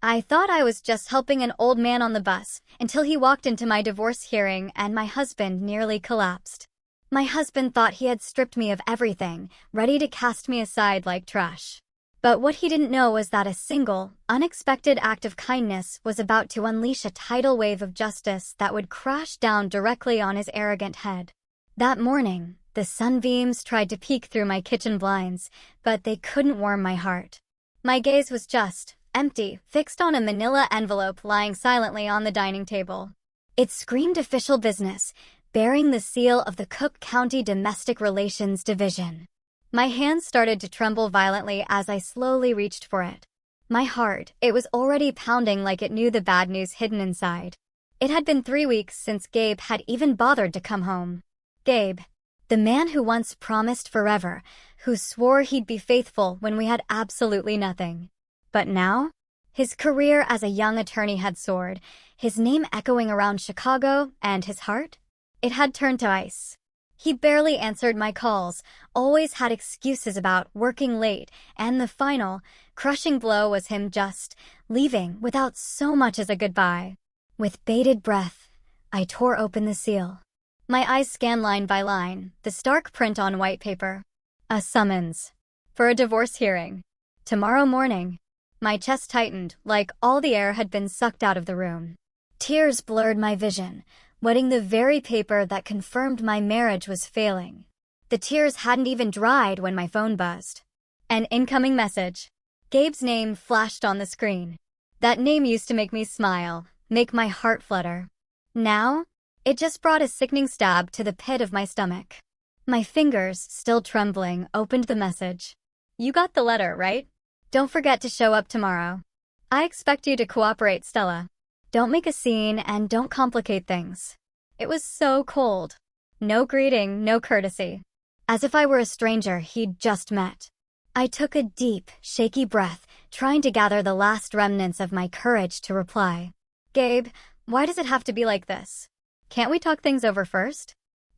I thought I was just helping an old man on the bus until he walked into my divorce hearing and my husband nearly collapsed. My husband thought he had stripped me of everything, ready to cast me aside like trash. But what he didn't know was that a single, unexpected act of kindness was about to unleash a tidal wave of justice that would crash down directly on his arrogant head. That morning, the sunbeams tried to peek through my kitchen blinds, but they couldn't warm my heart. My gaze was just empty, fixed on a manila envelope lying silently on the dining table. It screamed official business, bearing the seal of the Cook County Domestic Relations Division. My hands started to tremble violently as I slowly reached for it. My heart, it was already pounding like it knew the bad news hidden inside. It had been 3 weeks since Gabe had even bothered to come home. Gabe, the man who once promised forever, who swore he'd be faithful when we had absolutely nothing. But now, his career as a young attorney had soared, his name echoing around Chicago, and his heart? It had turned to ice. He barely answered my calls, always had excuses about working late, and the final, crushing blow was him just leaving without so much as a goodbye. With bated breath, I tore open the seal. My eyes scanned line by line, the stark print on white paper. A summons. For a divorce hearing. Tomorrow morning. My chest tightened, like all the air had been sucked out of the room. Tears blurred my vision, wetting the very paper that confirmed my marriage was failing. The tears hadn't even dried when my phone buzzed. An incoming message. Gabe's name flashed on the screen. That name used to make me smile, make my heart flutter. Now, it just brought a sickening stab to the pit of my stomach. My fingers, still trembling, opened the message. You got the letter, right? Don't forget to show up tomorrow. I expect you to cooperate, Stella. Don't make a scene and don't complicate things. It was so cold. No greeting, no courtesy. As if I were a stranger he'd just met. I took a deep, shaky breath, trying to gather the last remnants of my courage to reply. Gabe, why does it have to be like this? Can't we talk things over first?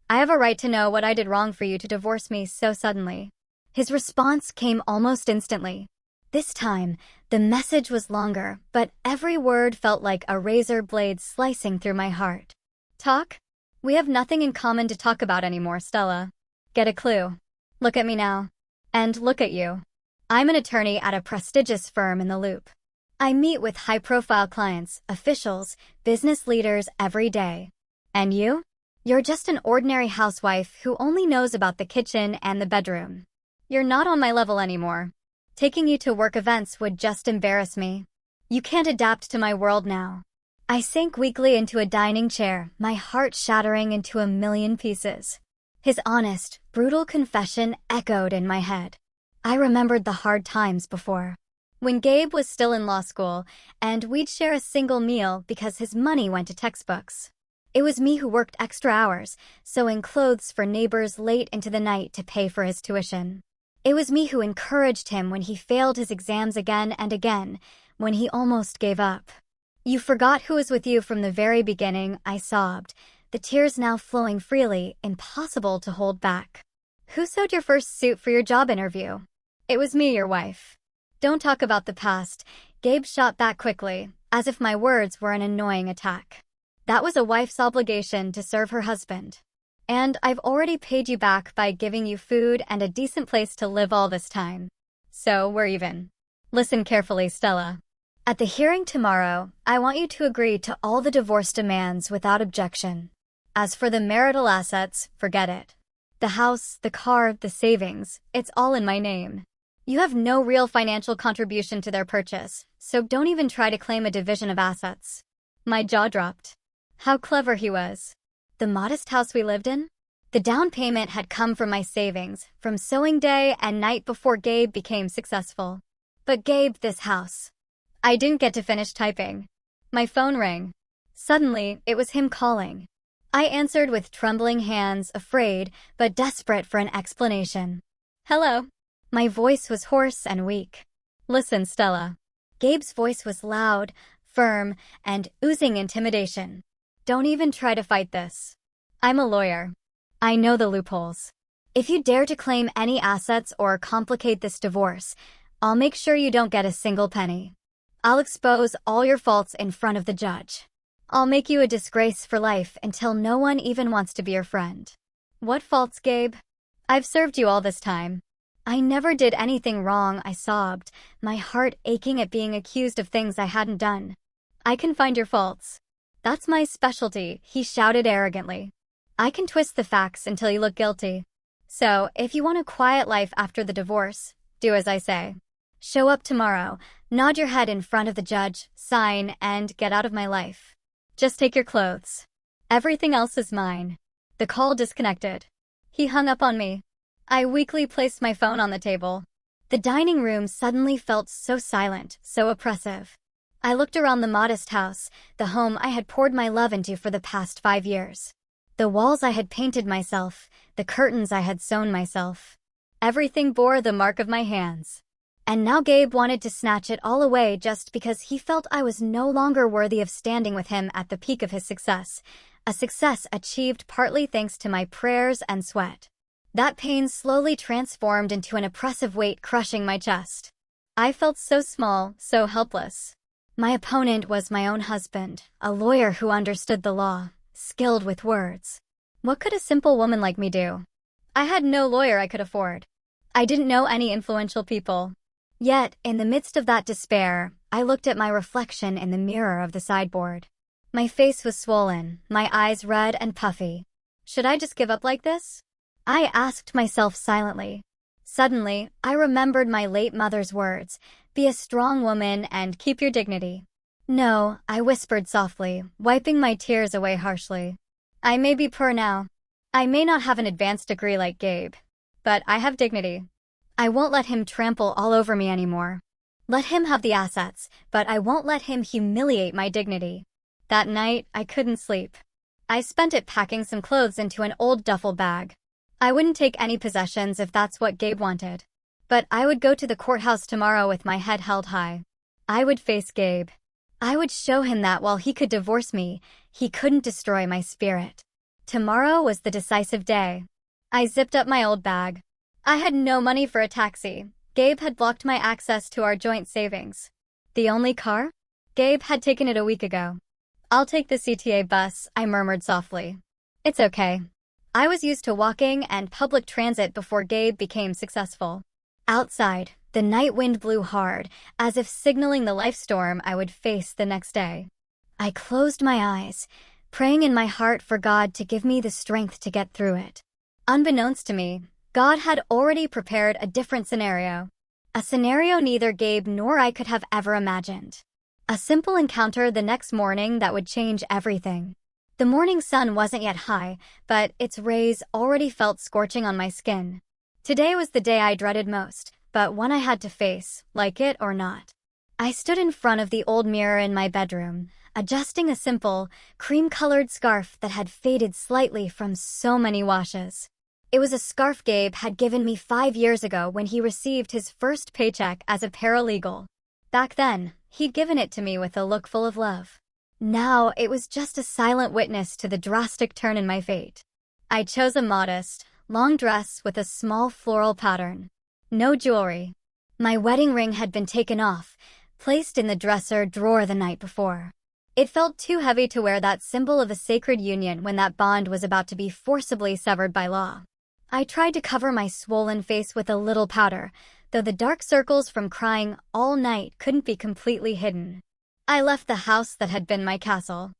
I have a right to know what I did wrong for you to divorce me so suddenly. His response came almost instantly. This time, the message was longer, but every word felt like a razor blade slicing through my heart. Talk? We have nothing in common to talk about anymore, Stella. Get a clue. Look at me now. And look at you. I'm an attorney at a prestigious firm in the Loop. I meet with high-profile clients, officials, business leaders every day. And you? You're just an ordinary housewife who only knows about the kitchen and the bedroom. You're not on my level anymore. Taking you to work events would just embarrass me. You can't adapt to my world now. I sank weakly into a dining chair, my heart shattering into a million pieces. His honest, brutal confession echoed in my head. I remembered the hard times before. When Gabe was still in law school, and we'd share a single meal because his money went to textbooks. It was me who worked extra hours, sewing clothes for neighbors late into the night to pay for his tuition. It was me who encouraged him when he failed his exams again and again, when he almost gave up. You forgot who was with you from the very beginning, I sobbed, the tears now flowing freely, impossible to hold back. Who sewed your first suit for your job interview? It was me, your wife. Don't talk about the past, Gabe shot back quickly, as if my words were an annoying attack. That was a wife's obligation to serve her husband. And I've already paid you back by giving you food and a decent place to live all this time. So we're even. Listen carefully, Stella. At the hearing tomorrow, I want you to agree to all the divorce demands without objection. As for the marital assets, forget it. The house, the car, the savings, it's all in my name. You have no real financial contribution to their purchase, so don't even try to claim a division of assets. My jaw dropped. How clever he was. The modest house we lived in? The down payment had come from my savings, from sewing day and night before Gabe became successful. But Gabe, this house. I didn't get to finish typing. My phone rang. Suddenly, it was him calling. I answered with trembling hands, afraid, but desperate for an explanation. Hello. My voice was hoarse and weak. Listen, Stella. Gabe's voice was loud, firm, and oozing intimidation. Don't even try to fight this. I'm a lawyer. I know the loopholes. If you dare to claim any assets or complicate this divorce, I'll make sure you don't get a single penny. I'll expose all your faults in front of the judge. I'll make you a disgrace for life until no one even wants to be your friend. What faults, Gabe? I've served you all this time. I never did anything wrong, I sobbed, my heart aching at being accused of things I hadn't done. I can find your faults. That's my specialty, he shouted arrogantly. I can twist the facts until you look guilty. So, if you want a quiet life after the divorce, do as I say. Show up tomorrow, nod your head in front of the judge, sign, and get out of my life. Just take your clothes. Everything else is mine. The call disconnected. He hung up on me. I weakly placed my phone on the table. The dining room suddenly felt so silent, so oppressive. I looked around the modest house, the home I had poured my love into for the past 5 years. The walls I had painted myself, the curtains I had sewn myself. Everything bore the mark of my hands. And now Gabe wanted to snatch it all away just because he felt I was no longer worthy of standing with him at the peak of his success, a success achieved partly thanks to my prayers and sweat. That pain slowly transformed into an oppressive weight crushing my chest. I felt so small, so helpless. My opponent was my own husband, a lawyer who understood the law, skilled with words. What could a simple woman like me do? I had no lawyer I could afford. I didn't know any influential people. Yet, in the midst of that despair, I looked at my reflection in the mirror of the sideboard. My face was swollen, my eyes red and puffy. Should I just give up like this? I asked myself silently. Suddenly, I remembered my late mother's words, be a strong woman and keep your dignity. No, I whispered softly, wiping my tears away harshly. I may be poor now. I may not have an advanced degree like Gabe, but I have dignity. I won't let him trample all over me anymore. Let him have the assets, but I won't let him humiliate my dignity. That night, I couldn't sleep. I spent it packing some clothes into an old duffel bag. I wouldn't take any possessions if that's what Gabe wanted. But I would go to the courthouse tomorrow with my head held high. I would face Gabe. I would show him that while he could divorce me, he couldn't destroy my spirit. Tomorrow was the decisive day. I zipped up my old bag. I had no money for a taxi. Gabe had blocked my access to our joint savings. The only car? Gabe had taken it a week ago. I'll take the CTA bus, I murmured softly. It's okay. I was used to walking and public transit before Gabe became successful. Outside, the night wind blew hard, as if signaling the life storm I would face the next day. I closed my eyes, praying in my heart for God to give me the strength to get through it. Unbeknownst to me, God had already prepared a different scenario. A scenario neither Gabe nor I could have ever imagined. A simple encounter the next morning that would change everything. The morning sun wasn't yet high, but its rays already felt scorching on my skin. Today was the day I dreaded most, but one I had to face, like it or not. I stood in front of the old mirror in my bedroom, adjusting a simple, cream-colored scarf that had faded slightly from so many washes. It was a scarf Gabe had given me 5 years ago when he received his first paycheck as a paralegal. Back then, he'd given it to me with a look full of love. Now, it was just a silent witness to the drastic turn in my fate. I chose a modest, long dress with a small floral pattern. No jewelry. My wedding ring had been taken off, placed in the dresser drawer the night before. It felt too heavy to wear that symbol of a sacred union when that bond was about to be forcibly severed by law. I tried to cover my swollen face with a little powder, though the dark circles from crying all night couldn't be completely hidden. I left the house that had been my castle.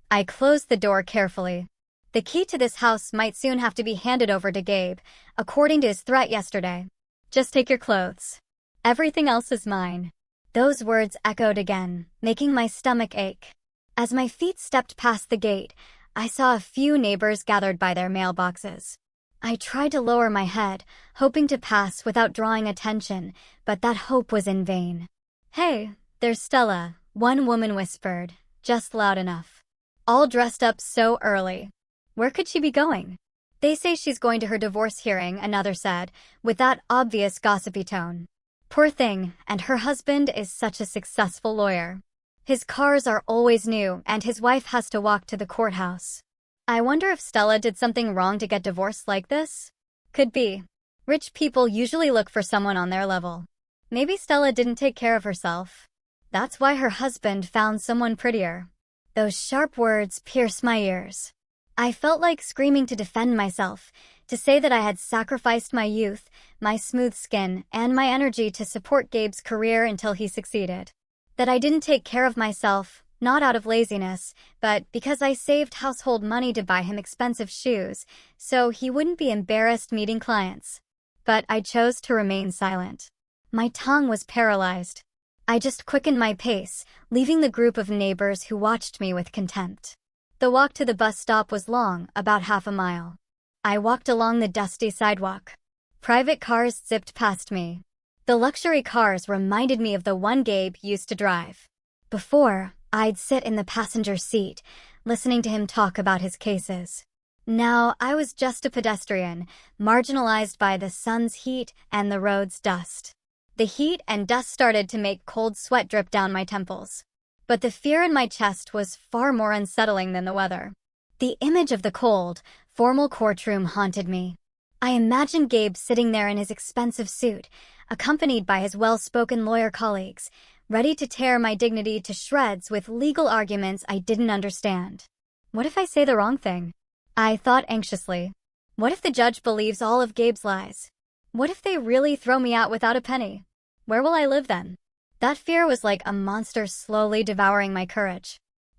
I closed the door carefully. The key to this house might soon have to be handed over to Gabe, according to his threat yesterday. Just take your clothes. Everything else is mine. Those words echoed again, making my stomach ache. As my feet stepped past the gate, I saw a few neighbors gathered by their mailboxes. I tried to lower my head, hoping to pass without drawing attention, but that hope was in vain. Hey, there's Stella, one woman whispered, just loud enough. All dressed up so early. Where could she be going? They say she's going to her divorce hearing, another said, with that obvious gossipy tone. Poor thing, and her husband is such a successful lawyer. His cars are always new, and his wife has to walk to the courthouse. I wonder if Stella did something wrong to get divorced like this? Could be. Rich people usually look for someone on their level. Maybe Stella didn't take care of herself. That's why her husband found someone prettier. Those sharp words pierced my ears. I felt like screaming to defend myself, to say that I had sacrificed my youth, my smooth skin, and my energy to support Gabe's career until he succeeded. That I didn't take care of myself, not out of laziness, but because I saved household money to buy him expensive shoes, so he wouldn't be embarrassed meeting clients. But I chose to remain silent. My tongue was paralyzed. I just quickened my pace, leaving the group of neighbors who watched me with contempt. The walk to the bus stop was long, about half a mile. I walked along the dusty sidewalk. Private cars zipped past me. The luxury cars reminded me of the one Gabe used to drive. Before, I'd sit in the passenger seat, listening to him talk about his cases. Now, I was just a pedestrian, marginalized by the sun's heat and the road's dust. The heat and dust started to make cold sweat drip down my temples. But the fear in my chest was far more unsettling than the weather. The image of the cold, formal courtroom haunted me. I imagined Gabe sitting there in his expensive suit, accompanied by his well-spoken lawyer colleagues, ready to tear my dignity to shreds with legal arguments I didn't understand. What if I say the wrong thing? I thought anxiously. What if the judge believes all of Gabe's lies? What if they really throw me out without a penny? Where will I live then? That fear was like a monster slowly devouring my courage.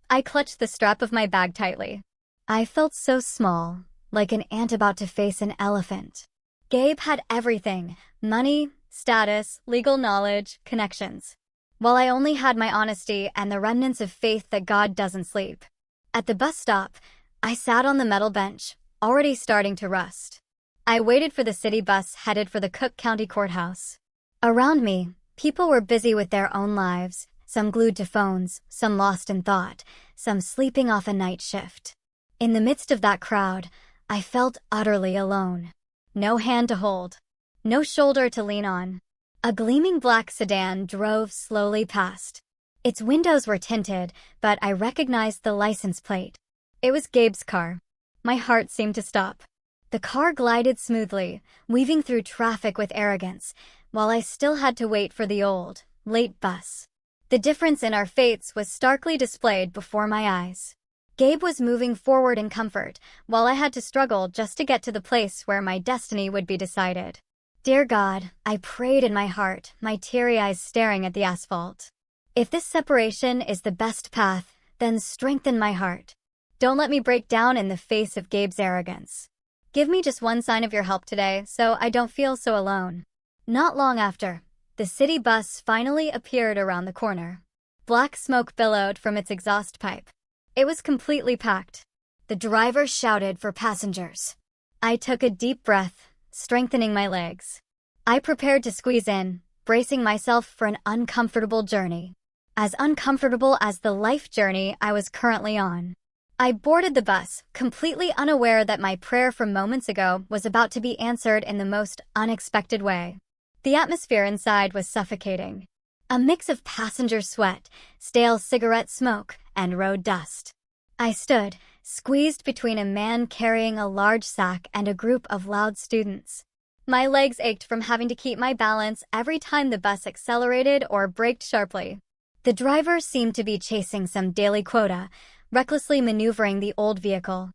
I clutched the strap of my bag tightly. I felt so small, like an ant about to face an elephant. Gabe had everything: money, status, legal knowledge, connections. While I only had my honesty and the remnants of faith that God doesn't sleep. At the bus stop, I sat on the metal bench, already starting to rust. I waited for the city bus headed for the Cook County Courthouse. Around me, people were busy with their own lives, some glued to phones, some lost in thought, some sleeping off a night shift. In the midst of that crowd, I felt utterly alone. No hand to hold. No shoulder to lean on. A gleaming black sedan drove slowly past. Its windows were tinted, but I recognized the license plate. It was Gabe's car. My heart seemed to stop. The car glided smoothly, weaving through traffic with arrogance, while I still had to wait for the old, late bus. The difference in our fates was starkly displayed before my eyes. Gabe was moving forward in comfort, while I had to struggle just to get to the place where my destiny would be decided. Dear God, I prayed in my heart, my teary eyes staring at the asphalt. If this separation is the best path, then strengthen my heart. Don't let me break down in the face of Gabe's arrogance. Give me just one sign of your help today, so I don't feel so alone. Not long after, the city bus finally appeared around the corner. Black smoke billowed from its exhaust pipe. It was completely packed. The driver shouted for passengers. I took a deep breath, strengthening my legs. I prepared to squeeze in, bracing myself for an uncomfortable journey. As uncomfortable as the life journey I was currently on. I boarded the bus, completely unaware that my prayer from moments ago was about to be answered in the most unexpected way. The atmosphere inside was suffocating. A mix of passenger sweat, stale cigarette smoke, and road dust. I stood, squeezed between a man carrying a large sack and a group of loud students. My legs ached from having to keep my balance every time the bus accelerated or braked sharply. The driver seemed to be chasing some daily quota, recklessly maneuvering the old vehicle.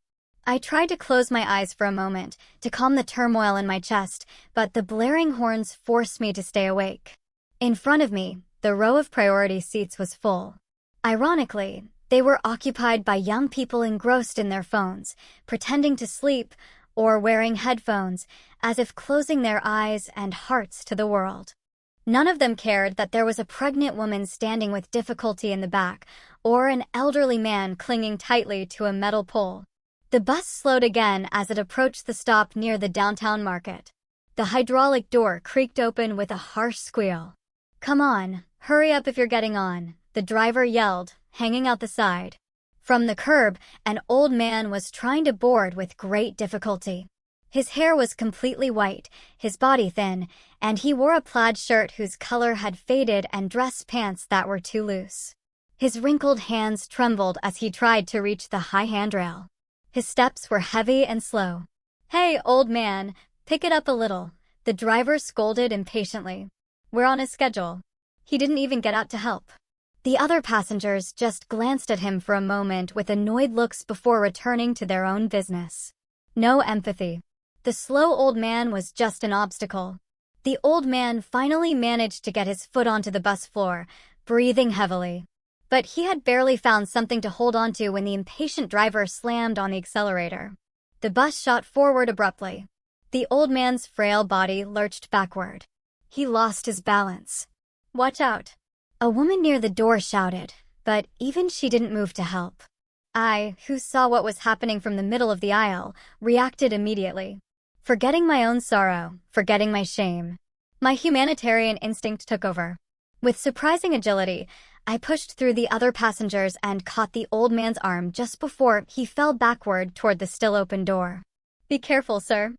I tried to close my eyes for a moment, to calm the turmoil in my chest, but the blaring horns forced me to stay awake. In front of me, the row of priority seats was full. Ironically, they were occupied by young people engrossed in their phones, pretending to sleep, or wearing headphones, as if closing their eyes and hearts to the world. None of them cared that there was a pregnant woman standing with difficulty in the back, or an elderly man clinging tightly to a metal pole. The bus slowed again as it approached the stop near the downtown market. The hydraulic door creaked open with a harsh squeal. "Come on, hurry up if you're getting on," the driver yelled, hanging out the side. From the curb, an old man was trying to board with great difficulty. His hair was completely white, his body thin, and he wore a plaid shirt whose color had faded and dress pants that were too loose. His wrinkled hands trembled as he tried to reach the high handrail. His steps were heavy and slow. "Hey, old man, pick it up a little," the driver scolded impatiently. "We're on a schedule." He didn't even get out to help. The other passengers just glanced at him for a moment with annoyed looks before returning to their own business. No empathy. The slow old man was just an obstacle. The old man finally managed to get his foot onto the bus floor, breathing heavily. But he had barely found something to hold onto when the impatient driver slammed on the accelerator. The bus shot forward abruptly. The old man's frail body lurched backward. He lost his balance. "Watch out!" A woman near the door shouted, but even she didn't move to help. I, who saw what was happening from the middle of the aisle, reacted immediately. Forgetting my own sorrow, forgetting my shame, my humanitarian instinct took over. With surprising agility, I pushed through the other passengers and caught the old man's arm just before he fell backward toward the still open door. "Be careful, sir,"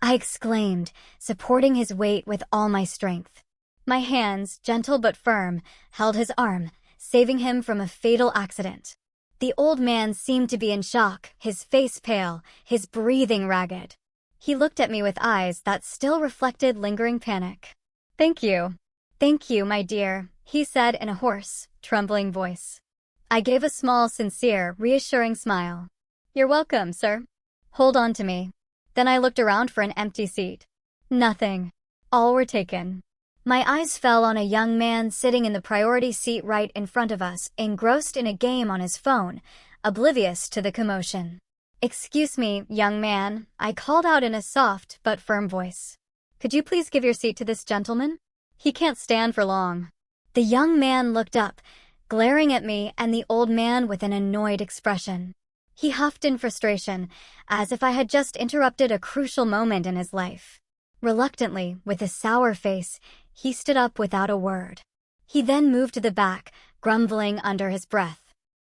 I exclaimed, supporting his weight with all my strength. My hands, gentle but firm, held his arm, saving him from a fatal accident. The old man seemed to be in shock, his face pale, his breathing ragged. He looked at me with eyes that still reflected lingering panic. Thank you, my dear," he said in a hoarse, trembling voice. I gave a small, sincere, reassuring smile. "You're welcome, sir. Hold on to me." Then I looked around for an empty seat. Nothing. All were taken. My eyes fell on a young man sitting in the priority seat right in front of us, engrossed in a game on his phone, oblivious to the commotion. "Excuse me, young man," I called out in a soft but firm voice. "Could you please give your seat to this gentleman? He can't stand for long." The young man looked up, glaring at me and the old man with an annoyed expression. He huffed in frustration, as if I had just interrupted a crucial moment in his life. Reluctantly, with a sour face, he stood up without a word. He then moved to the back, grumbling under his breath.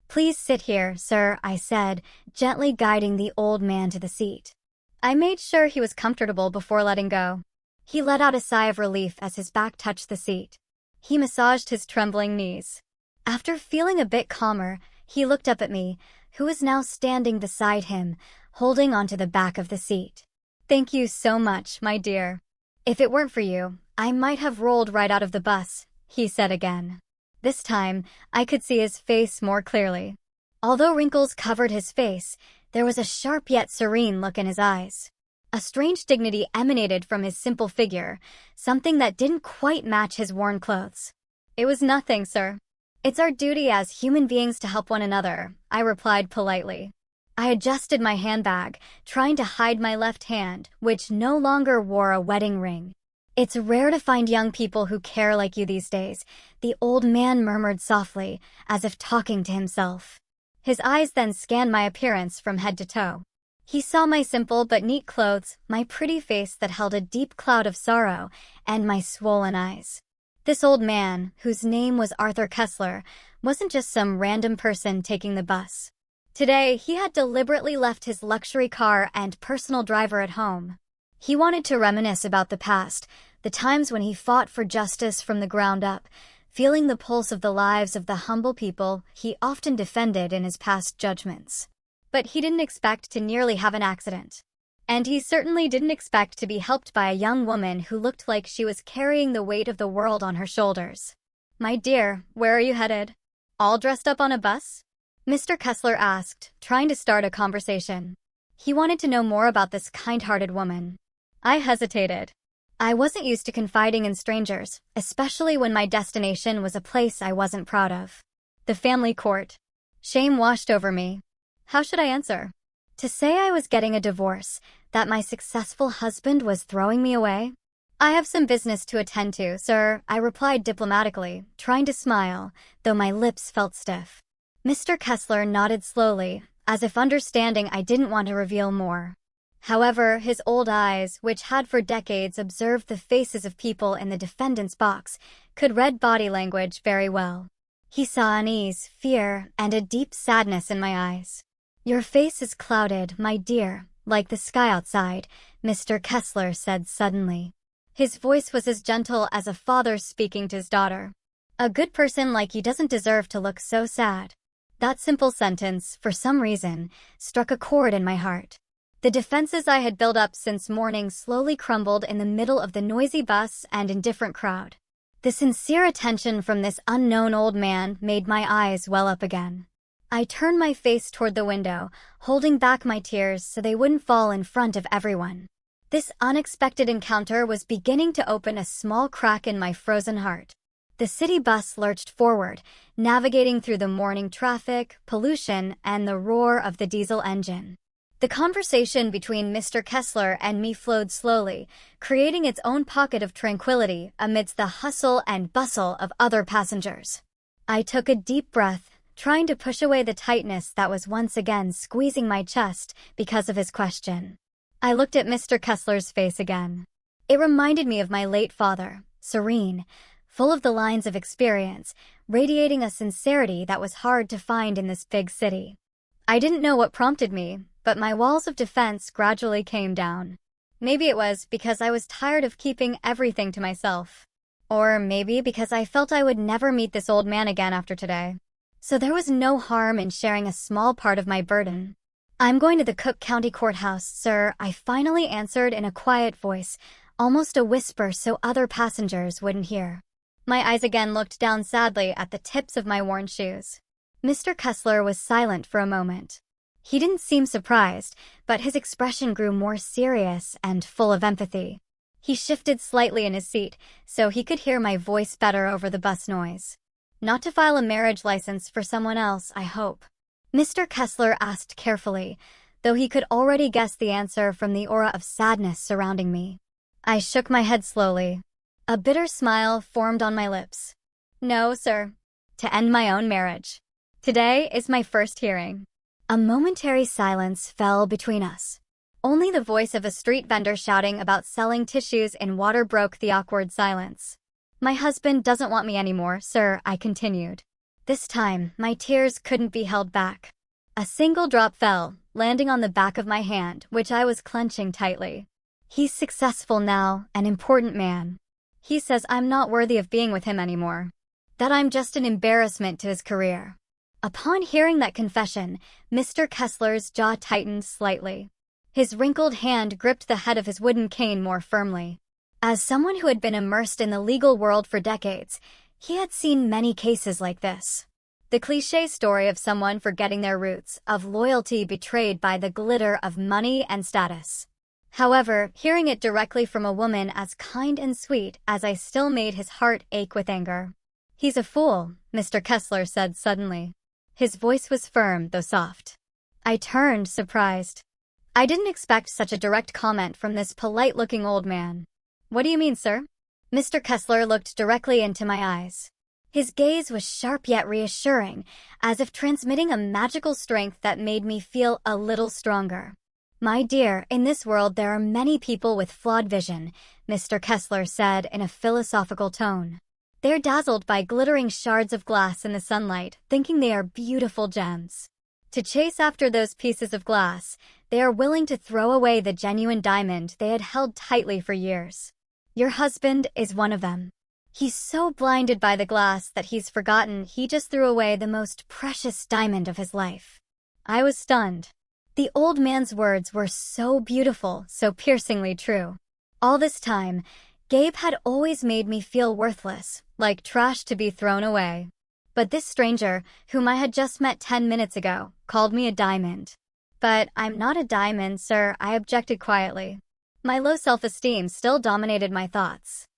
"Please sit here, sir," I said, gently guiding the old man to the seat. I made sure he was comfortable before letting go. He let out a sigh of relief as his back touched the seat. He massaged his trembling knees. After feeling a bit calmer, he looked up at me, who was now standing beside him, holding onto the back of the seat. "Thank you so much, my dear. If it weren't for you, I might have rolled right out of the bus," he said again. This time, I could see his face more clearly. Although wrinkles covered his face, there was a sharp yet serene look in his eyes. A strange dignity emanated from his simple figure, something that didn't quite match his worn clothes. "It was nothing, sir. It's our duty as human beings to help one another," I replied politely. I adjusted my handbag, trying to hide my left hand, which no longer wore a wedding ring. "It's rare to find young people who care like you these days," the old man murmured softly, as if talking to himself. His eyes then scanned my appearance from head to toe. He saw my simple but neat clothes, my pretty face that held a deep cloud of sorrow, and my swollen eyes. This old man, whose name was Arthur Kessler, wasn't just some random person taking the bus. Today, he had deliberately left his luxury car and personal driver at home. He wanted to reminisce about the past, the times when he fought for justice from the ground up, feeling the pulse of the lives of the humble people he often defended in his past judgments. But he didn't expect to nearly have an accident. And he certainly didn't expect to be helped by a young woman who looked like she was carrying the weight of the world on her shoulders. "My dear, where are you headed? All dressed up on a bus?" Mr. Kessler asked, trying to start a conversation. He wanted to know more about this kind-hearted woman. I hesitated. I wasn't used to confiding in strangers, especially when my destination was a place I wasn't proud of. The family court. Shame washed over me. How should I answer? To say I was getting a divorce, that my successful husband was throwing me away? "I have some business to attend to, sir," I replied diplomatically, trying to smile, though my lips felt stiff. Mr. Kessler nodded slowly, as if understanding I didn't want to reveal more. However, his old eyes, which had for decades observed the faces of people in the defendant's box, could read body language very well. He saw unease, fear, and a deep sadness in my eyes. "Your face is clouded, my dear, like the sky outside," Mr. Kessler said suddenly. His voice was as gentle as a father speaking to his daughter. "A good person like you doesn't deserve to look so sad." That simple sentence, for some reason, struck a chord in my heart. The defenses I had built up since morning slowly crumbled in the middle of the noisy bus and indifferent crowd. The sincere attention from this unknown old man made my eyes well up again. I turned my face toward the window, holding back my tears so they wouldn't fall in front of everyone. This unexpected encounter was beginning to open a small crack in my frozen heart. The city bus lurched forward, navigating through the morning traffic, pollution, and the roar of the diesel engine. The conversation between Mr. Kessler and me flowed slowly, creating its own pocket of tranquility amidst the hustle and bustle of other passengers. I took a deep breath, trying to push away the tightness that was once again squeezing my chest because of his question. I looked at Mr. Kessler's face again. It reminded me of my late father, serene, full of the lines of experience, radiating a sincerity that was hard to find in this big city. I didn't know what prompted me, but my walls of defense gradually came down. Maybe it was because I was tired of keeping everything to myself. Or maybe because I felt I would never meet this old man again after today. So there was no harm in sharing a small part of my burden. "I'm going to the Cook County Courthouse, sir," I finally answered in a quiet voice, almost a whisper so other passengers wouldn't hear. My eyes again looked down sadly at the tips of my worn shoes. Mr. Kessler was silent for a moment. He didn't seem surprised, but his expression grew more serious and full of empathy. He shifted slightly in his seat, so he could hear my voice better over the bus noise. "Not to file a marriage license for someone else, I hope?" Mr. Kessler asked carefully, though he could already guess the answer from the aura of sadness surrounding me. I shook my head slowly. A bitter smile formed on my lips. "No, sir. To end my own marriage. Today is my first hearing." A momentary silence fell between us. Only the voice of a street vendor shouting about selling tissues in water broke the awkward silence. "My husband doesn't want me anymore, sir," I continued. This time, my tears couldn't be held back. A single drop fell, landing on the back of my hand, which I was clenching tightly. "He's successful now, an important man. He says I'm not worthy of being with him anymore. That I'm just an embarrassment to his career." Upon hearing that confession, Mr. Kessler's jaw tightened slightly. His wrinkled hand gripped the head of his wooden cane more firmly. As someone who had been immersed in the legal world for decades, he had seen many cases like this. The cliché story of someone forgetting their roots, of loyalty betrayed by the glitter of money and status. However, hearing it directly from a woman as kind and sweet as I still made his heart ache with anger. "He's a fool," Mr. Kessler said suddenly. His voice was firm, though soft. I turned, surprised. I didn't expect such a direct comment from this polite-looking old man. "What do you mean, sir?" Mr. Kessler looked directly into my eyes. His gaze was sharp yet reassuring, as if transmitting a magical strength that made me feel a little stronger. "My dear, in this world there are many people with flawed vision," Mr. Kessler said in a philosophical tone. "They're dazzled by glittering shards of glass in the sunlight, thinking they are beautiful gems. To chase after those pieces of glass, they are willing to throw away the genuine diamond they had held tightly for years. Your husband is one of them. He's so blinded by the glass that he's forgotten he just threw away the most precious diamond of his life." I was stunned. The old man's words were so beautiful, so piercingly true. All this time, Gabe had always made me feel worthless, like trash to be thrown away. But this stranger, whom I had just met 10 minutes ago, called me a diamond. "But I'm not a diamond, sir," I objected quietly. My low self-esteem still dominated my thoughts.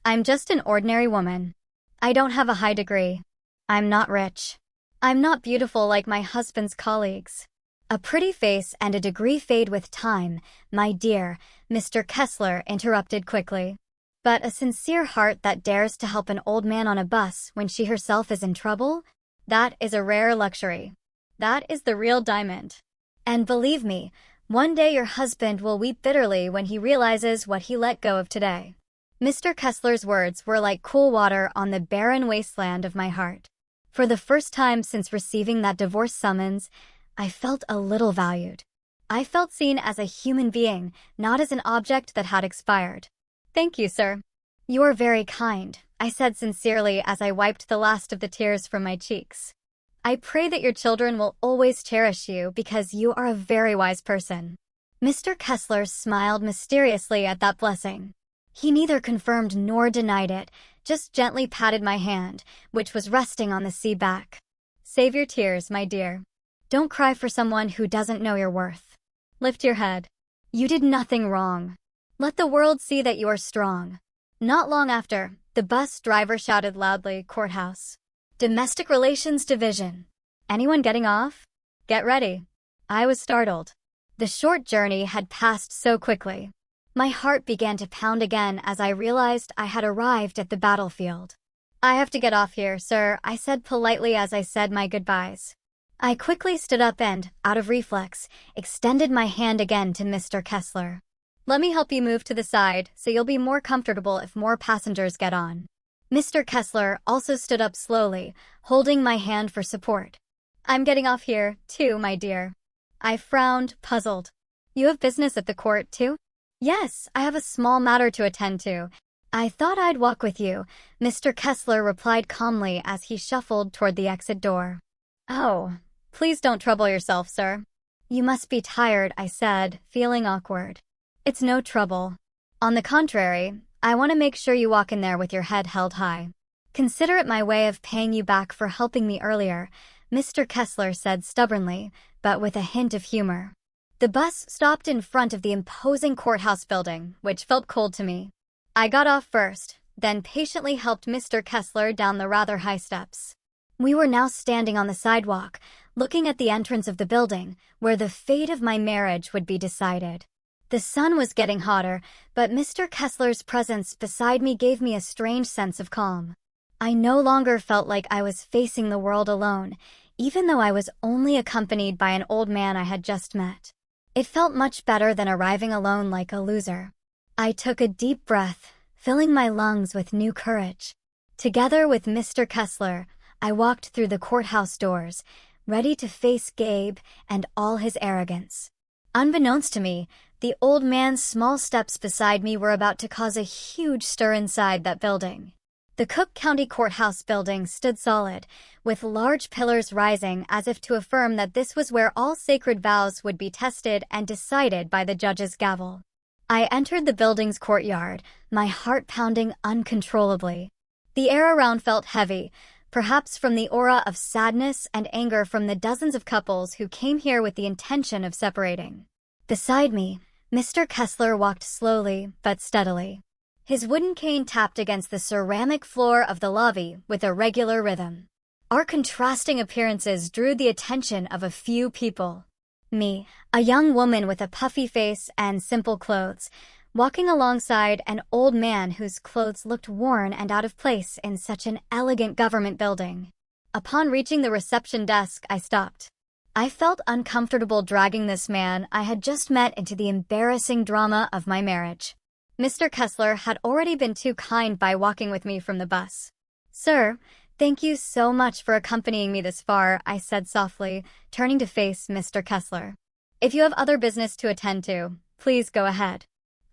"I'm just an ordinary woman. I don't have a high degree. I'm not rich. I'm not beautiful like my husband's colleagues. A pretty face and a degree fade with time, my dear," Mr. Kessler interrupted quickly. "But a sincere heart that dares to help an old man on a bus when she herself is in trouble? That is a rare luxury. That is the real diamond. And believe me, one day your husband will weep bitterly when he realizes what he let go of today." Mr. Kessler's words were like cool water on the barren wasteland of my heart. For the first time since receiving that divorce summons, I felt a little valued. I felt seen as a human being, not as an object that had expired. "Thank you, sir. You are very kind," I said sincerely as I wiped the last of the tears from my cheeks. "I pray that your children will always cherish you because you are a very wise person." Mr. Kessler smiled mysteriously at that blessing. He neither confirmed nor denied it, just gently patted my hand, which was resting on the sea back. Save your tears, my dear. Don't cry for someone who doesn't know your worth. Lift your head. You did nothing wrong. Let the world see that you are strong. Not long after, the bus driver shouted loudly, "Courthouse. Domestic Relations Division. Anyone getting off? Get ready." I was startled. The short journey had passed so quickly. My heart began to pound again as I realized I had arrived at the battlefield. "I have to get off here, sir," I said politely as I said my goodbyes. I quickly stood up and, out of reflex, extended my hand again to Mr. Kessler. "Let me help you move to the side so you'll be more comfortable if more passengers get on." Mr. Kessler also stood up slowly, holding my hand for support. "I'm getting off here, too, my dear." I frowned, puzzled. "You have business at the court, too?" "Yes, I have a small matter to attend to. I thought I'd walk with you," Mr. Kessler replied calmly as he shuffled toward the exit door. "Oh, please don't trouble yourself, sir." "You must be tired," I said, feeling awkward. "It's no trouble. On the contrary, I want to make sure you walk in there with your head held high. Consider it my way of paying you back for helping me earlier," Mr. Kessler said stubbornly, but with a hint of humor. The bus stopped in front of the imposing courthouse building, which felt cold to me. I got off first, then patiently helped Mr. Kessler down the rather high steps. We were now standing on the sidewalk, looking at the entrance of the building, where the fate of my marriage would be decided. The sun was getting hotter, but Mr. Kessler's presence beside me gave me a strange sense of calm. I no longer felt like I was facing the world alone, even though I was only accompanied by an old man I had just met. It felt much better than arriving alone like a loser. I took a deep breath, filling my lungs with new courage. Together with Mr. Kessler, I walked through the courthouse doors, ready to face Gabe and all his arrogance. Unbeknownst to me, the old man's small steps beside me were about to cause a huge stir inside that building. The Cook County Courthouse building stood solid, with large pillars rising as if to affirm that this was where all sacred vows would be tested and decided by the judge's gavel. I entered the building's courtyard, my heart pounding uncontrollably. The air around felt heavy, perhaps from the aura of sadness and anger from the dozens of couples who came here with the intention of separating. Beside me, Mr. Kessler walked slowly but steadily. His wooden cane tapped against the ceramic floor of the lobby with a regular rhythm. Our contrasting appearances drew the attention of a few people. Me, a young woman with a puffy face and simple clothes, walking alongside an old man whose clothes looked worn and out of place in such an elegant government building. Upon reaching the reception desk, I stopped. I felt uncomfortable dragging this man I had just met into the embarrassing drama of my marriage. Mr. Kessler had already been too kind by walking with me from the bus. "Sir, thank you so much for accompanying me this far," I said softly, turning to face Mr. Kessler. "If you have other business to attend to, please go ahead.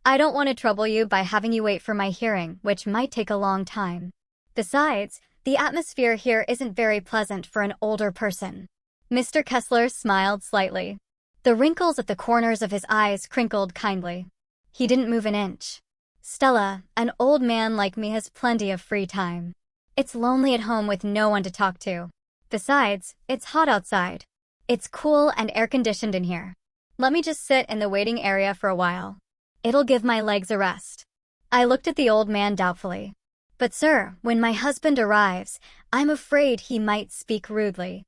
I don't want to trouble you by having you wait for my hearing, which might take a long time. Besides, the atmosphere here isn't very pleasant for an older person." Mr. Kessler smiled slightly. The wrinkles at the corners of his eyes crinkled kindly. He didn't move an inch. "Stella, an old man like me has plenty of free time. It's lonely at home with no one to talk to. Besides, it's hot outside. It's cool and air-conditioned in here. Let me just sit in the waiting area for a while. It'll give my legs a rest." I looked at the old man doubtfully. "But sir, when my husband arrives, I'm afraid he might speak rudely.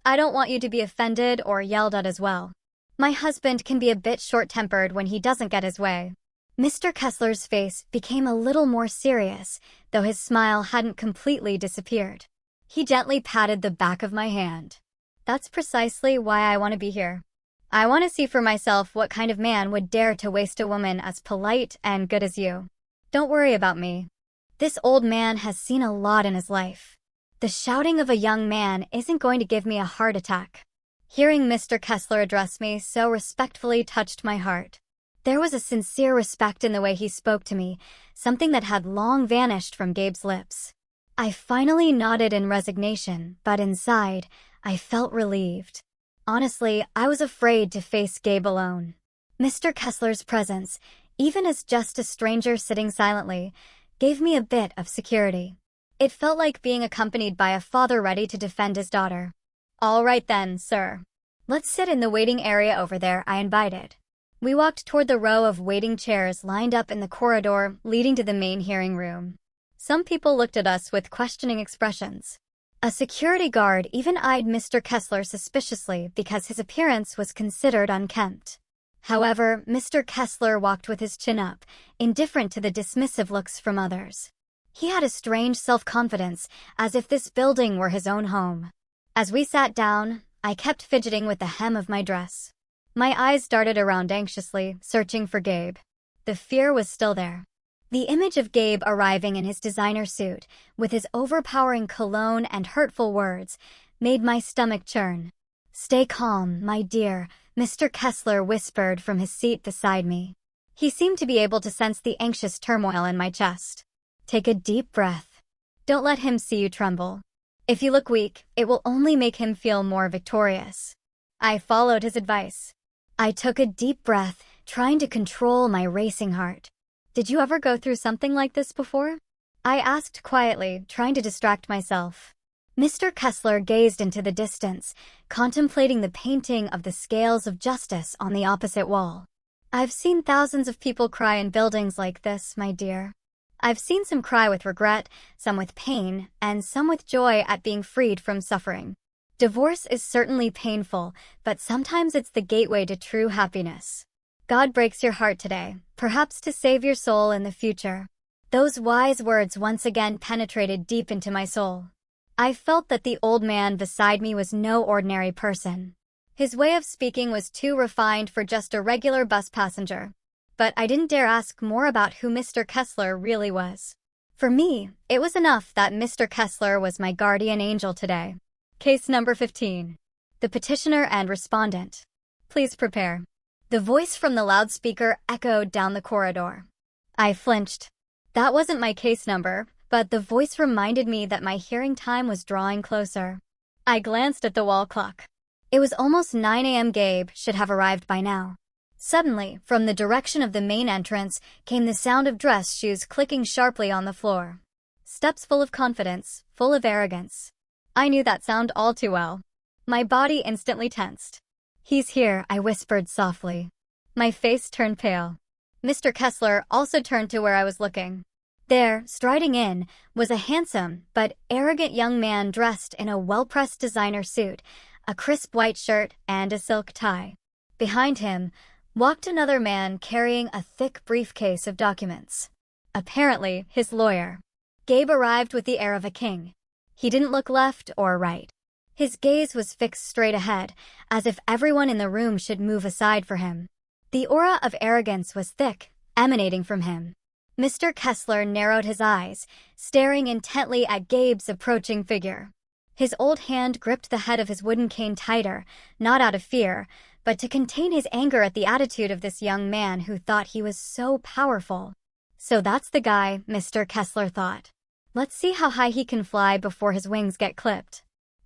I don't want you to be offended or yelled at as well. My husband can be a bit short-tempered when he doesn't get his way." Mr. Kessler's face became a little more serious, though his smile hadn't completely disappeared. He gently patted the back of my hand. "That's precisely why I want to be here. I want to see for myself what kind of man would dare to waste a woman as polite and good as you. Don't worry about me. This old man has seen a lot in his life. The shouting of a young man isn't going to give me a heart attack." Hearing Mr. Kessler address me so respectfully touched my heart. There was a sincere respect in the way he spoke to me, something that had long vanished from Gabe's lips. I finally nodded in resignation, but inside, I felt relieved. Honestly, I was afraid to face Gabe alone. Mr. Kessler's presence, even as just a stranger sitting silently, gave me a bit of security. It felt like being accompanied by a father ready to defend his daughter. "All right then, sir. Let's sit in the waiting area over there," I invited. We walked toward the row of waiting chairs lined up in the corridor leading to the main hearing room. Some people looked at us with questioning expressions. A security guard even eyed Mr. Kessler suspiciously because his appearance was considered unkempt. However, Mr. Kessler walked with his chin up, indifferent to the dismissive looks from others. He had a strange self-confidence, as if this building were his own home. As we sat down, I kept fidgeting with the hem of my dress. My eyes darted around anxiously, searching for Gabe. The fear was still there. The image of Gabe arriving in his designer suit, with his overpowering cologne and hurtful words, made my stomach churn. "Stay calm, my dear," Mr. Kessler whispered from his seat beside me. He seemed to be able to sense the anxious turmoil in my chest. "Take a deep breath. Don't let him see you tremble. If you look weak, it will only make him feel more victorious." I followed his advice. I took a deep breath, trying to control my racing heart. "Did you ever go through something like this before?" I asked quietly, trying to distract myself. Mr. Kessler gazed into the distance, contemplating the painting of the scales of justice on the opposite wall. "I've seen thousands of people cry in buildings like this, my dear. I've seen some cry with regret, some with pain, and some with joy at being freed from suffering. Divorce is certainly painful, but sometimes it's the gateway to true happiness. God breaks your heart today, perhaps to save your soul in the future." Those wise words once again penetrated deep into my soul. I felt that the old man beside me was no ordinary person. His way of speaking was too refined for just a regular bus passenger. But I didn't dare ask more about who Mr. Kessler really was. For me, it was enough that Mr. Kessler was my guardian angel today. Case number 15. The petitioner and respondent. Please prepare. The voice from the loudspeaker echoed down the corridor. I flinched. That wasn't my case number, but the voice reminded me that my hearing time was drawing closer. I glanced at the wall clock. It was almost 9 a.m. Gabe should have arrived by now. Suddenly, from the direction of the main entrance, came the sound of dress shoes clicking sharply on the floor. Steps full of confidence, full of arrogance. I knew that sound all too well. My body instantly tensed. "He's here," I whispered softly. My face turned pale. Mr. Kessler also turned to where I was looking. There, striding in, was a handsome but arrogant young man dressed in a well-pressed designer suit, a crisp white shirt, and a silk tie. Behind him walked another man carrying a thick briefcase of documents. Apparently, his lawyer. Gabe arrived with the air of a king. He didn't look left or right. His gaze was fixed straight ahead, as if everyone in the room should move aside for him. The aura of arrogance was thick, emanating from him. Mr. Kessler narrowed his eyes, staring intently at Gabe's approaching figure. His old hand gripped the head of his wooden cane tighter, not out of fear, but to contain his anger at the attitude of this young man who thought he was so powerful. So that's the guy, Mr. Kessler thought. Let's see how high he can fly before his wings get clipped.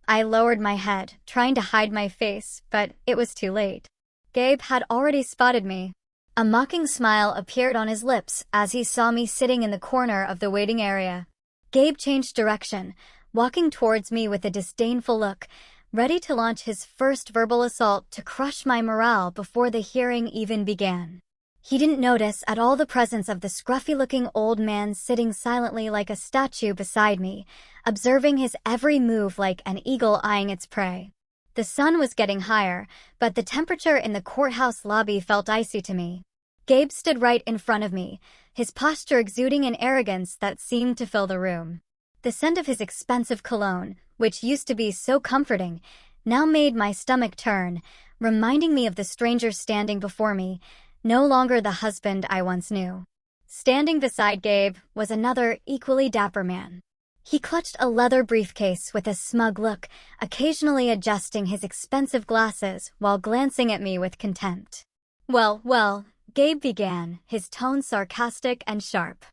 I lowered my head, trying to hide my face, but it was too late. Gabe had already spotted me. A mocking smile appeared on his lips as he saw me sitting in the corner of the waiting area. Gabe changed direction, walking towards me with a disdainful look, ready to launch his first verbal assault to crush my morale before the hearing even began. He didn't notice at all the presence of the scruffy-looking old man sitting silently like a statue beside me, observing his every move like an eagle eyeing its prey. The sun was getting higher, but the temperature in the courthouse lobby felt icy to me. Gabe stood right in front of me, his posture exuding an arrogance that seemed to fill the room. The scent of his expensive cologne, which used to be so comforting, now made my stomach turn, reminding me of the stranger standing before me, no longer the husband I once knew. Standing beside Gabe was another equally dapper man. He clutched a leather briefcase with a smug look, occasionally adjusting his expensive glasses while glancing at me with contempt. Well, Gabe began, his tone sarcastic and sharp.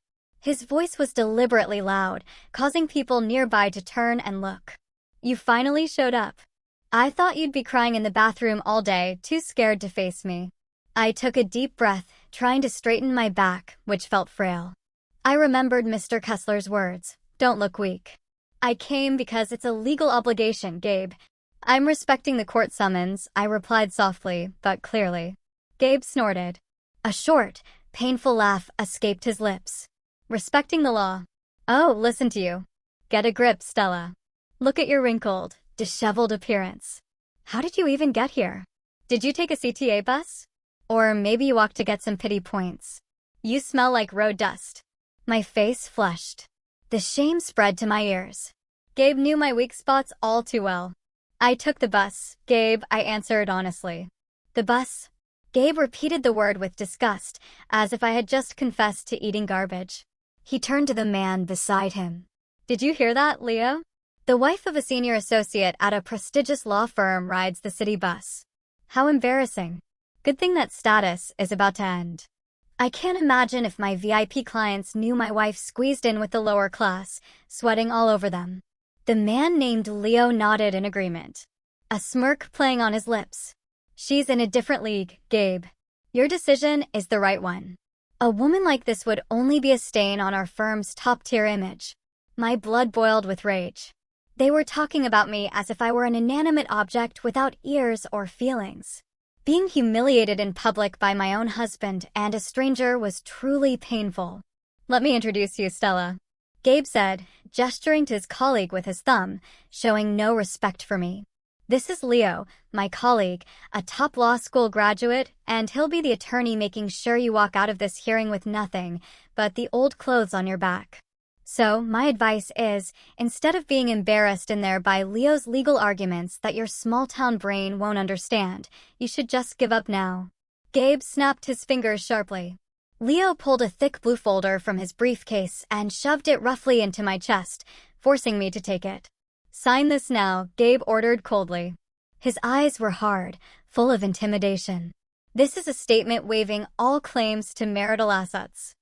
His voice was deliberately loud, causing people nearby to turn and look. "You finally showed up. I thought you'd be crying in the bathroom all day, too scared to face me." I took a deep breath, trying to straighten my back, which felt frail. I remembered Mr. Kessler's words. Don't look weak. I came because it's a legal obligation, Gabe. I'm respecting the court summons, I replied softly, but clearly. Gabe snorted. A short, painful laugh escaped his lips. Respecting the law. Oh, listen to you. Get a grip, Stella. Look at your wrinkled, disheveled appearance. How did you even get here? Did you take a CTA bus? Or maybe you walked to get some pity points. You smell like road dust. My face flushed. The shame spread to my ears. Gabe knew my weak spots all too well. I took the bus, Gabe, I answered honestly. The bus? Gabe repeated the word with disgust, as if I had just confessed to eating garbage. He turned to the man beside him. Did you hear that, Leo? The wife of a senior associate at a prestigious law firm rides the city bus. How embarrassing. Good thing that status is about to end. I can't imagine if my VIP clients knew my wife squeezed in with the lower class, sweating all over them. The man named Leo nodded in agreement, a smirk playing on his lips. She's in a different league, Gabe. Your decision is the right one. A woman like this would only be a stain on our firm's top-tier image. My blood boiled with rage. They were talking about me as if I were an inanimate object without ears or feelings. Being humiliated in public by my own husband and a stranger was truly painful. Let me introduce you, Stella, Gabe said, gesturing to his colleague with his thumb, showing no respect for me. This is Leo, my colleague, a top law school graduate, and he'll be the attorney making sure you walk out of this hearing with nothing but the old clothes on your back. So, my advice is, instead of being embarrassed in there by Leo's legal arguments that your small-town brain won't understand, you should just give up now. Gabe snapped his fingers sharply. Leo pulled a thick blue folder from his briefcase and shoved it roughly into my chest, forcing me to take it. Sign this now, Gabe ordered coldly. His eyes were hard, full of intimidation. This is a statement waiving all claims to marital assets.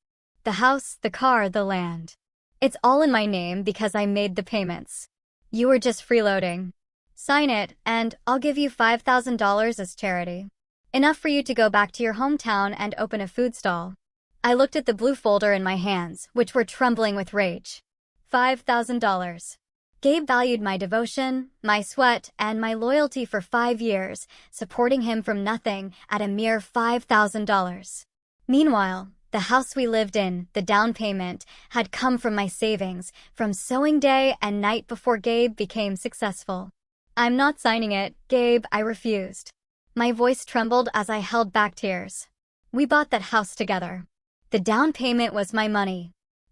The house, the car, the land. It's all in my name because I made the payments. You were just freeloading. Sign it, and I'll give you $5,000 as charity. Enough for you to go back to your hometown and open a food stall. I looked at the blue folder in my hands, which were trembling with rage. $5,000. Gabe valued my devotion, my sweat, and my loyalty for 5 years, supporting him from nothing at a mere $5,000. Meanwhile, the house we lived in, the down payment, had come from my savings, from sewing day and night before Gabe became successful. I'm not signing it, Gabe, I refused. My voice trembled as I held back tears. We bought that house together. The down payment was my money.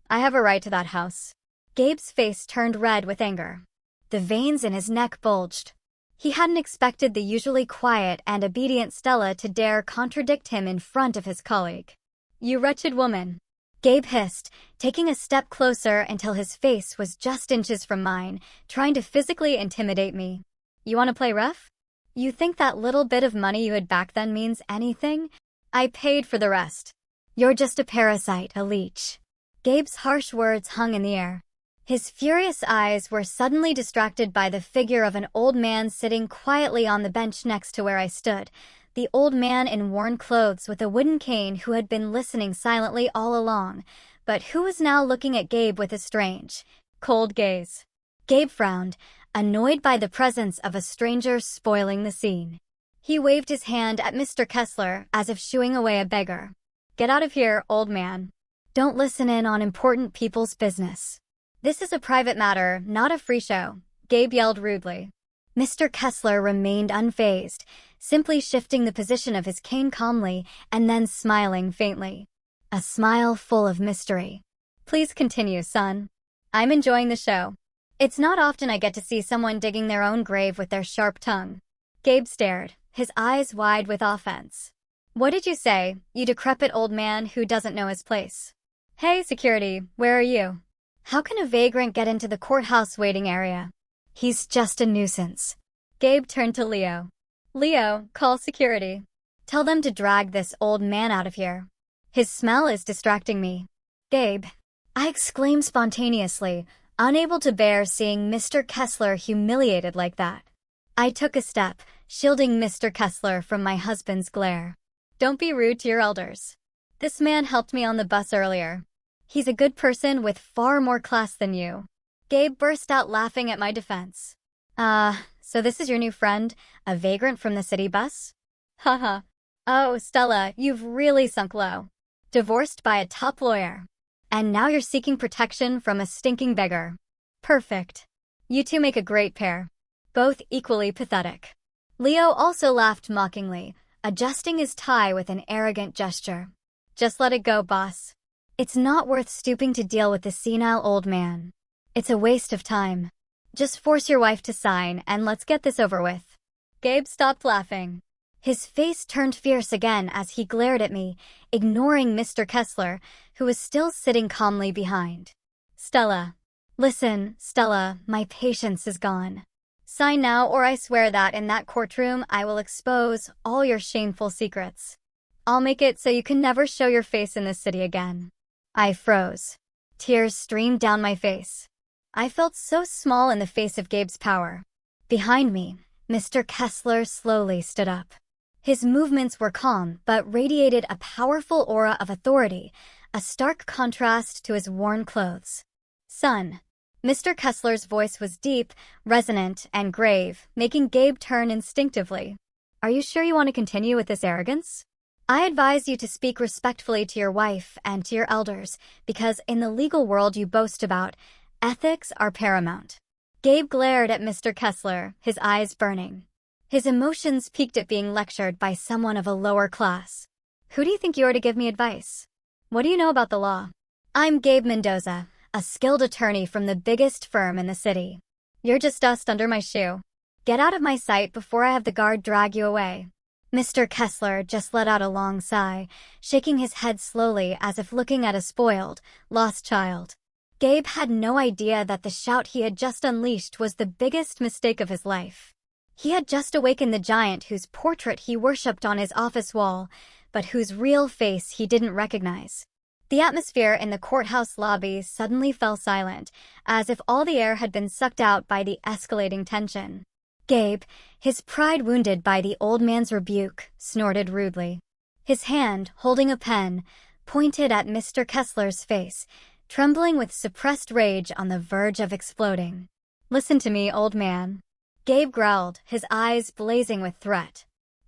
I have a right to that house. Gabe's face turned red with anger. The veins in his neck bulged. He hadn't expected the usually quiet and obedient Stella to dare contradict him in front of his colleague. You wretched woman, Gabe hissed, taking a step closer until his face was just inches from mine, trying to physically intimidate me. You want to play rough? You think that little bit of money you had back then means anything? I paid for the rest. You're just a parasite, a leech. Gabe's harsh words hung in the air. His furious eyes were suddenly distracted by the figure of an old man sitting quietly on the bench next to where I stood, the old man in worn clothes with a wooden cane who had been listening silently all along, but who was now looking at Gabe with a strange, cold gaze. Gabe frowned, annoyed by the presence of a stranger spoiling the scene. He waved his hand at Mr. Kessler as if shooing away a beggar. Get out of here, old man. Don't listen in on important people's business. This is a private matter, not a free show, Gabe yelled rudely. Mr. Kessler remained unfazed, simply shifting the position of his cane calmly and then smiling faintly. A smile full of mystery. Please continue, son. I'm enjoying the show. It's not often I get to see someone digging their own grave with their sharp tongue. Gabe stared, his eyes wide with offense. What did you say, you decrepit old man who doesn't know his place? Hey, security, where are you? How can a vagrant get into the courthouse waiting area? He's just a nuisance. Gabe turned to Leo. Leo, call security. Tell them to drag this old man out of here. His smell is distracting me. Gabe, I exclaimed spontaneously, unable to bear seeing Mr. Kessler humiliated like that. I took a step, shielding Mr. Kessler from my husband's glare. Don't be rude to your elders. This man helped me on the bus earlier. He's a good person with far more class than you. Gabe burst out laughing at my defense. So this is your new friend, a vagrant from the city bus? Haha. Oh, Stella, you've really sunk low. Divorced by a top lawyer. And now you're seeking protection from a stinking beggar. Perfect. You two make a great pair. Both equally pathetic. Leo also laughed mockingly, adjusting his tie with an arrogant gesture. Just let it go, boss. It's not worth stooping to deal with this senile old man. It's a waste of time. Just force your wife to sign and let's get this over with. Gabe stopped laughing. His face turned fierce again as he glared at me, ignoring Mr. Kessler, who was still sitting calmly behind. Stella. Listen, Stella, my patience is gone. Sign now or I swear that in that courtroom I will expose all your shameful secrets. I'll make it so you can never show your face in this city again. I froze. Tears streamed down my face. I felt so small in the face of Gabe's power. Behind me, Mr. Kessler slowly stood up. His movements were calm, but radiated a powerful aura of authority, a stark contrast to his worn clothes. Son. Mr. Kessler's voice was deep, resonant, and grave, making Gabe turn instinctively. Are you sure you want to continue with this arrogance? I advise you to speak respectfully to your wife and to your elders, because in the legal world you boast about, ethics are paramount. Gabe glared at Mr. Kessler, his eyes burning. His emotions peaked at being lectured by someone of a lower class. Who do you think you are to give me advice? What do you know about the law? I'm Gabe Mendoza, a skilled attorney from the biggest firm in the city. You're just dust under my shoe. Get out of my sight before I have the guard drag you away. Mr. Kessler just let out a long sigh, shaking his head slowly as if looking at a spoiled, lost child. Gabe had no idea that the shout he had just unleashed was the biggest mistake of his life. He had just awakened the giant whose portrait he worshipped on his office wall, but whose real face he didn't recognize. The atmosphere in the courthouse lobby suddenly fell silent, as if all the air had been sucked out by the escalating tension. Gabe, his pride wounded by the old man's rebuke, snorted rudely. His hand, holding a pen, pointed at Mr. Kessler's face, trembling with suppressed rage on the verge of exploding. Listen to me, old man. Gabe growled, his eyes blazing with threat.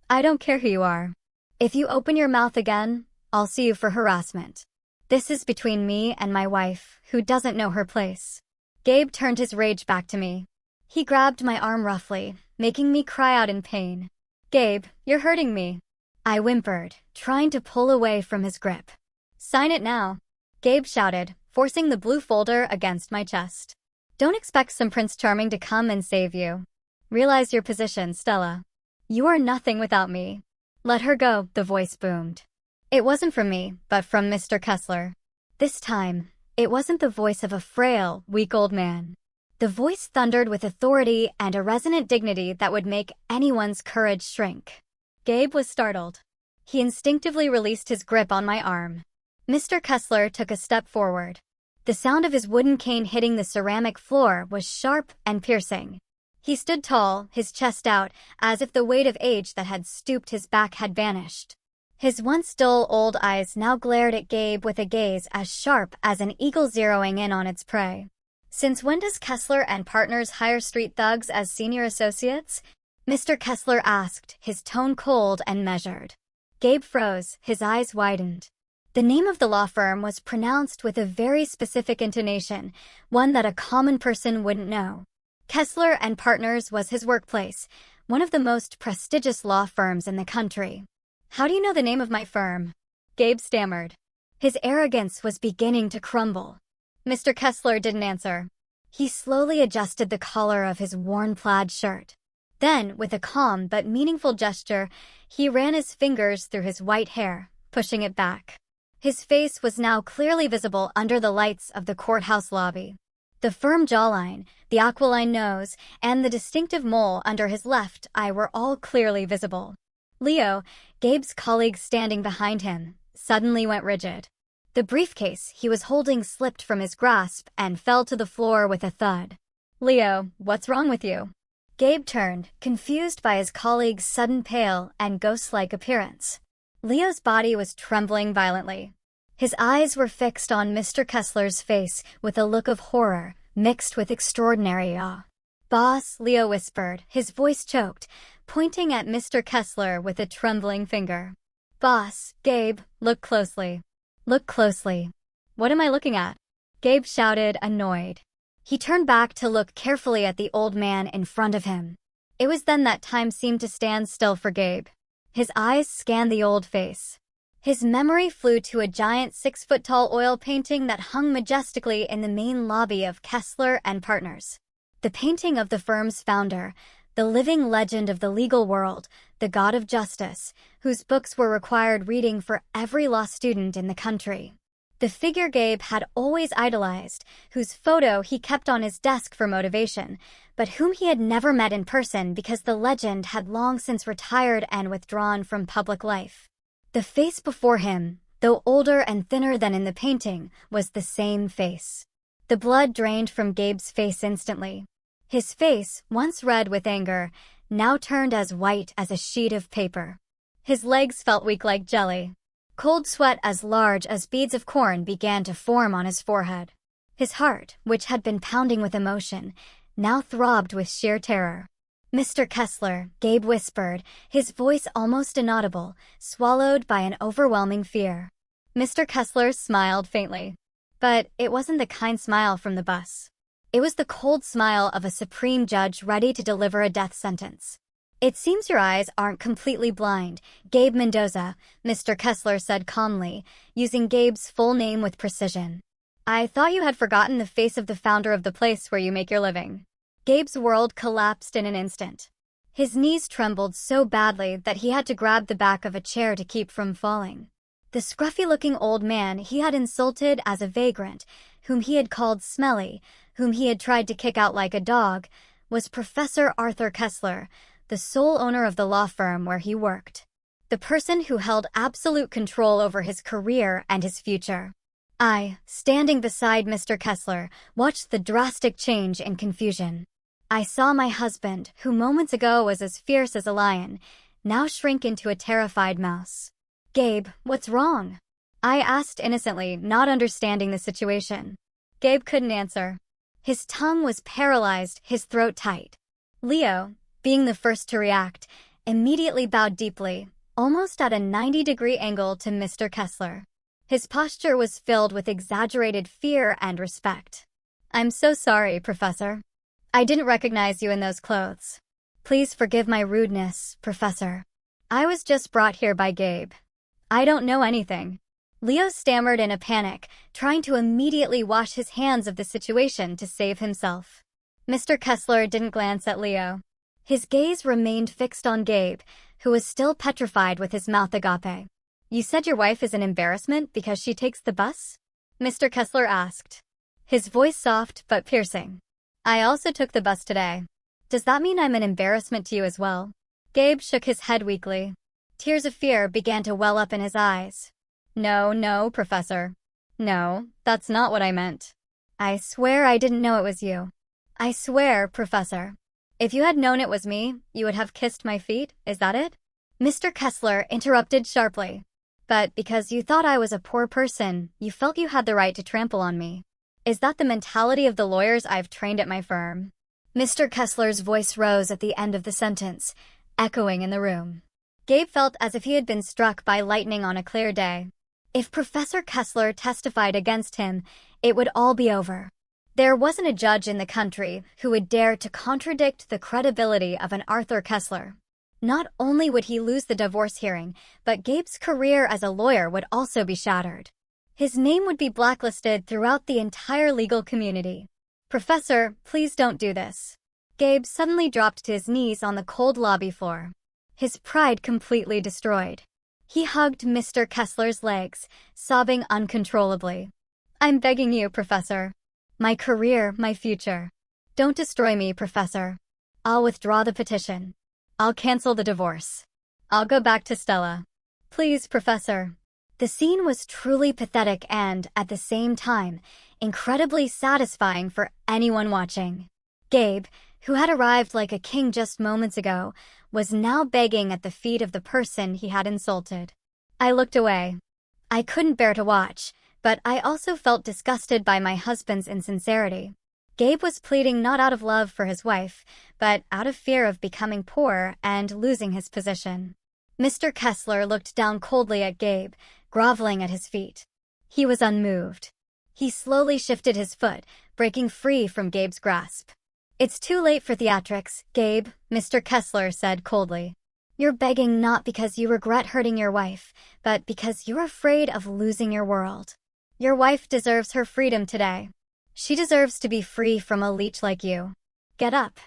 I don't care who you are. If you open your mouth again, I'll sue you for harassment. This is between me and my wife, who doesn't know her place. Gabe turned his rage back to me. He grabbed my arm roughly, making me cry out in pain. Gabe, you're hurting me. I whimpered, trying to pull away from his grip. Sign it now. Gabe shouted, forcing the blue folder against my chest. Don't expect some Prince Charming to come and save you. Realize your position, Stella. You are nothing without me. Let her go, the voice boomed. It wasn't from me, but from Mr. Kessler. This time, it wasn't the voice of a frail, weak old man. The voice thundered with authority and a resonant dignity that would make anyone's courage shrink. Gabe was startled. He instinctively released his grip on my arm. Mr. Kessler took a step forward. The sound of his wooden cane hitting the ceramic floor was sharp and piercing. He stood tall, his chest out, as if the weight of age that had stooped his back had vanished. His once dull old eyes now glared at Gabe with a gaze as sharp as an eagle zeroing in on its prey. Since when does Kessler and Partners hire street thugs as senior associates? Mr. Kessler asked, his tone cold and measured. Gabe froze, his eyes widened. The name of the law firm was pronounced with a very specific intonation, one that a common person wouldn't know. Kessler and Partners was his workplace, one of the most prestigious law firms in the country. How do you know the name of my firm? Gabe stammered. His arrogance was beginning to crumble. Mr. Kessler didn't answer. He slowly adjusted the collar of his worn plaid shirt. Then, with a calm but meaningful gesture, he ran his fingers through his white hair, pushing it back. His face was now clearly visible under the lights of the courthouse lobby. The firm jawline, the aquiline nose, and the distinctive mole under his left eye were all clearly visible. Leo, Gabe's colleague standing behind him, suddenly went rigid. The briefcase he was holding slipped from his grasp and fell to the floor with a thud. Leo, what's wrong with you? Gabe turned, confused by his colleague's sudden pale and ghost-like appearance. Leo's body was trembling violently. His eyes were fixed on Mr. Kessler's face with a look of horror, mixed with extraordinary awe. "Boss," Leo whispered, his voice choked, pointing at Mr. Kessler with a trembling finger. "Boss, Gabe, look closely. Look closely." "What am I looking at?" Gabe shouted, annoyed. He turned back to look carefully at the old man in front of him. It was then that time seemed to stand still for Gabe. His eyes scanned the old face. His memory flew to a giant 6-foot-tall oil painting that hung majestically in the main lobby of Kessler and Partners. The painting of the firm's founder, the living legend of the legal world, the god of justice, whose books were required reading for every law student in the country. The figure Gabe had always idolized, whose photo he kept on his desk for motivation, but whom he had never met in person because the legend had long since retired and withdrawn from public life. The face before him, though older and thinner than in the painting, was the same face. The blood drained from Gabe's face instantly. His face, once red with anger, now turned as white as a sheet of paper. His legs felt weak like jelly. Cold sweat as large as beads of corn began to form on his forehead. His heart, which had been pounding with emotion, now throbbed with sheer terror. "Mr. Kessler," Gabe whispered, his voice almost inaudible, swallowed by an overwhelming fear. Mr. Kessler smiled faintly. But it wasn't the kind smile from the bus. It was the cold smile of a supreme judge ready to deliver a death sentence. "It seems your eyes aren't completely blind, Gabe Mendoza," Mr. Kessler said calmly, using Gabe's full name with precision. "I thought you had forgotten the face of the founder of the place where you make your living." Gabe's world collapsed in an instant. His knees trembled so badly that he had to grab the back of a chair to keep from falling. The scruffy-looking old man he had insulted as a vagrant, whom he had called smelly, whom he had tried to kick out like a dog, was Professor Arthur Kessler, the sole owner of the law firm where he worked. The person who held absolute control over his career and his future. I, standing beside Mr. Kessler, watched the drastic change in confusion. I saw my husband, who moments ago was as fierce as a lion, now shrink into a terrified mouse. "Gabe, what's wrong?" I asked innocently, not understanding the situation. Gabe couldn't answer. His tongue was paralyzed, his throat tight. Leo, being the first to react, immediately bowed deeply, almost at a 90-degree angle to Mr. Kessler. His posture was filled with exaggerated fear and respect. "I'm so sorry, Professor. I didn't recognize you in those clothes. Please forgive my rudeness, Professor. I was just brought here by Gabe. I don't know anything." Leo stammered in a panic, trying to immediately wash his hands of the situation to save himself. Mr. Kessler didn't glance at Leo. His gaze remained fixed on Gabe, who was still petrified with his mouth agape. "You said your wife is an embarrassment because she takes the bus?" Mr. Kessler asked, his voice soft but piercing. "I also took the bus today. Does that mean I'm an embarrassment to you as well?" Gabe shook his head weakly. Tears of fear began to well up in his eyes. No, Professor. No, that's not what I meant. I swear I didn't know it was you. I swear, Professor. If you had known it was me, you would have kissed my feet, is that it?" Mr. Kessler interrupted sharply. "But because you thought I was a poor person, you felt you had the right to trample on me. Is that the mentality of the lawyers I've trained at my firm?" Mr. Kessler's voice rose at the end of the sentence, echoing in the room. Gabe felt as if he had been struck by lightning on a clear day. If Professor Kessler testified against him, it would all be over. There wasn't a judge in the country who would dare to contradict the credibility of an Arthur Kessler. Not only would he lose the divorce hearing, but Gabe's career as a lawyer would also be shattered. His name would be blacklisted throughout the entire legal community. "Professor, please don't do this." Gabe suddenly dropped to his knees on the cold lobby floor. His pride completely destroyed. He hugged Mr. Kessler's legs, sobbing uncontrollably. "I'm begging you, Professor. My career, my future. Don't destroy me, Professor. I'll withdraw the petition. I'll cancel the divorce. I'll go back to Stella. Please, Professor." The scene was truly pathetic and, at the same time, incredibly satisfying for anyone watching. Gabe, who had arrived like a king just moments ago, was now begging at the feet of the person he had insulted. I looked away. I couldn't bear to watch, but I also felt disgusted by my husband's insincerity. Gabe was pleading not out of love for his wife, but out of fear of becoming poor and losing his position. Mr. Kessler looked down coldly at Gabe, groveling at his feet. He was unmoved. He slowly shifted his foot, breaking free from Gabe's grasp. "It's too late for theatrics, Gabe," Mr. Kessler said coldly. "You're begging not because you regret hurting your wife, but because you're afraid of losing your world. Your wife deserves her freedom today. She deserves to be free from a leech like you. Get up.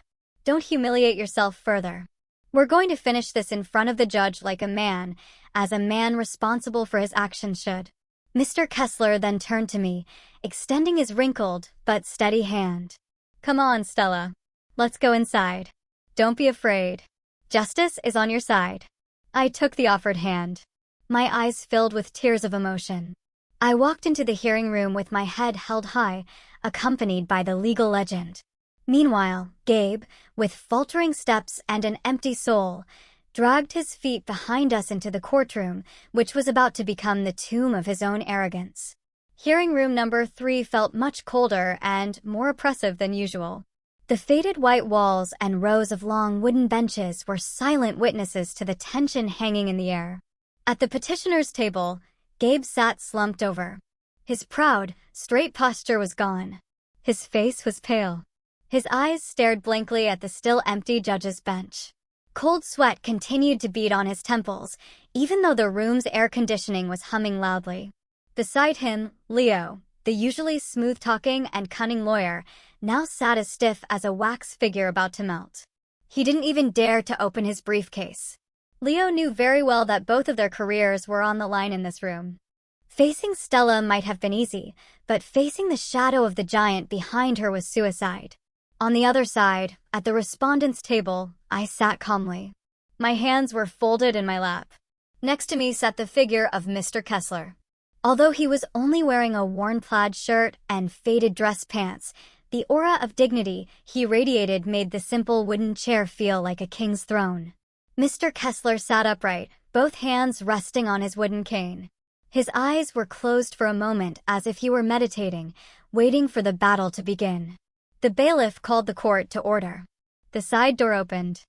Don't humiliate yourself further. We're going to finish this in front of the judge like a man, as a man responsible for his actions should." Mr. Kessler then turned to me, extending his wrinkled but steady hand. "Come on, Stella. Let's go inside. Don't be afraid. Justice is on your side." I took the offered hand. My eyes filled with tears of emotion. I walked into the hearing room with my head held high, accompanied by the legal legend. Meanwhile, Gabe, with faltering steps and an empty soul, dragged his feet behind us into the courtroom, which was about to become the tomb of his own arrogance. Hearing room number 3 felt much colder and more oppressive than usual. The faded white walls and rows of long wooden benches were silent witnesses to the tension hanging in the air. At the petitioner's table, Gabe sat slumped over. His proud, straight posture was gone. His face was pale. His eyes stared blankly at the still empty judge's bench. Cold sweat continued to bead on his temples, even though the room's air conditioning was humming loudly. Beside him, Leo, the usually smooth-talking and cunning lawyer, now sat as stiff as a wax figure about to melt. He didn't even dare to open his briefcase. Leo knew very well that both of their careers were on the line in this room. Facing Stella might have been easy, but facing the shadow of the giant behind her was suicide. On the other side, at the respondent's table, I sat calmly. My hands were folded in my lap. Next to me sat the figure of Mr. Kessler. Although he was only wearing a worn plaid shirt and faded dress pants, the aura of dignity he radiated made the simple wooden chair feel like a king's throne. Mr. Kessler sat upright, both hands resting on his wooden cane. His eyes were closed for a moment as if he were meditating, waiting for the battle to begin. The bailiff called the court to order. The side door opened.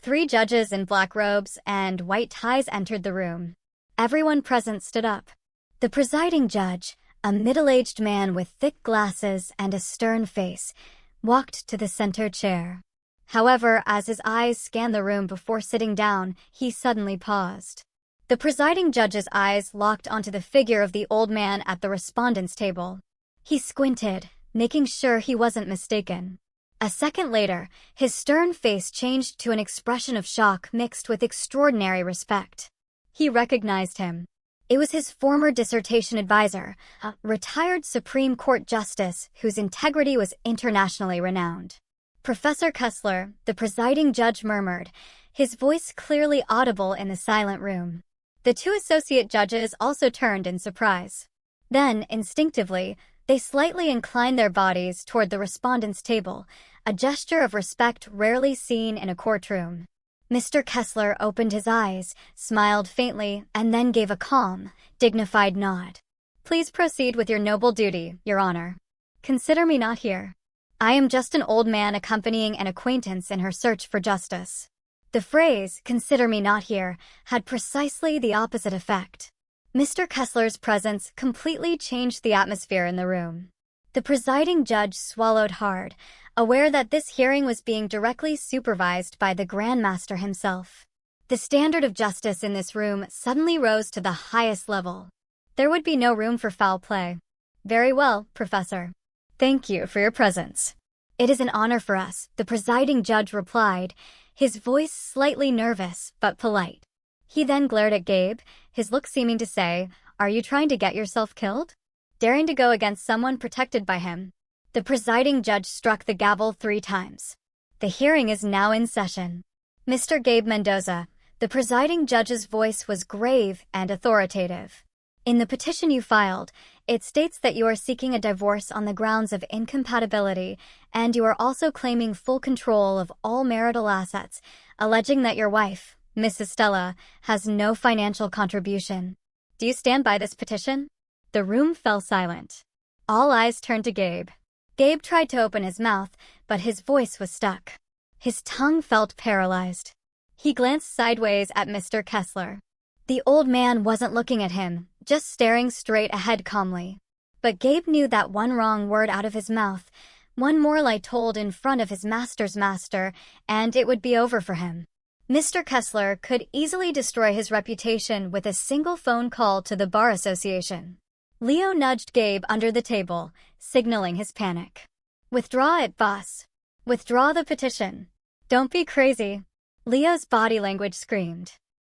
3 judges in black robes and white ties entered the room. Everyone present stood up. The presiding judge, a middle-aged man with thick glasses and a stern face, walked to the center chair. However, as his eyes scanned the room before sitting down, he suddenly paused. The presiding judge's eyes locked onto the figure of the old man at the respondent's table. He squinted, making sure he wasn't mistaken. A second later, his stern face changed to an expression of shock mixed with extraordinary respect. He recognized him. It was his former dissertation advisor, a retired Supreme Court justice whose integrity was internationally renowned. "Professor Kessler," the presiding judge murmured, his voice clearly audible in the silent room. The 2 associate judges also turned in surprise. Then, instinctively, they slightly inclined their bodies toward the respondent's table, a gesture of respect rarely seen in a courtroom. Mr. Kessler opened his eyes, smiled faintly, and then gave a calm, dignified nod. "Please proceed with your noble duty, Your Honor. Consider me not here. I am just an old man accompanying an acquaintance in her search for justice." The phrase, "consider me not here," had precisely the opposite effect. Mr. Kessler's presence completely changed the atmosphere in the room. The presiding judge swallowed hard, aware that this hearing was being directly supervised by the Grand Master himself. The standard of justice in this room suddenly rose to the highest level. There would be no room for foul play. "Very well, Professor. Thank you for your presence." "It is an honor for us," the presiding judge replied, his voice slightly nervous but polite. He then glared at Gabe, his look seeming to say, "Are you trying to get yourself killed? Daring to go against someone protected by him?" The presiding judge struck the gavel 3 times. "The hearing is now in session. Mr. Gabe Mendoza," the presiding judge's voice was grave and authoritative. "In the petition you filed, it states that you are seeking a divorce on the grounds of incompatibility, and you are also claiming full control of all marital assets, alleging that your wife, Mrs. Stella, has no financial contribution. Do you stand by this petition? The room fell silent. All eyes turned to Gabe. Gabe tried to open his mouth, but his voice was stuck. His tongue felt paralyzed. He glanced sideways at Mr. Kessler. The old man wasn't looking at him, just staring straight ahead calmly. But Gabe knew that one wrong word out of his mouth, one more lie told in front of his master's master, and it would be over for him. Mr. Kessler could easily destroy his reputation with a single phone call to the Bar Association. Leo nudged Gabe under the table, signaling his panic. Withdraw it, boss. Withdraw the petition. Don't be crazy. Leo's body language screamed.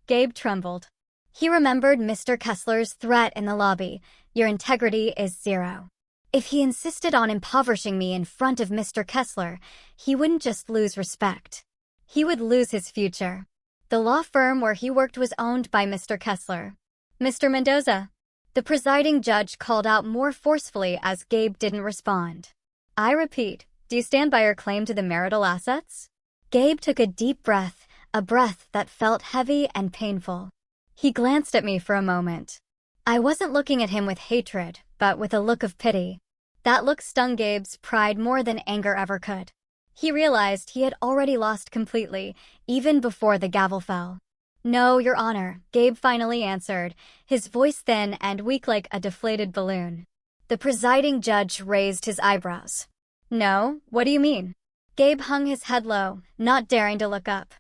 Gabe trembled. He remembered Mr. Kessler's threat in the lobby. Your integrity is zero. If he insisted on impoverishing me in front of Mr. Kessler, he wouldn't just lose respect. He would lose his future. The law firm where he worked was owned by Mr. Kessler. Mr. Mendoza. The presiding judge called out more forcefully as Gabe didn't respond. I repeat, do you stand by your claim to the marital assets? Gabe took a deep breath, a breath that felt heavy and painful. He glanced at me for a moment. I wasn't looking at him with hatred, but with a look of pity. That look stung Gabe's pride more than anger ever could. He realized he had already lost completely, even before the gavel fell. No, Your Honor, Gabe finally answered, his voice thin and weak like a deflated balloon. The presiding judge raised his eyebrows. No, what do you mean? Gabe hung his head low, not daring to look up.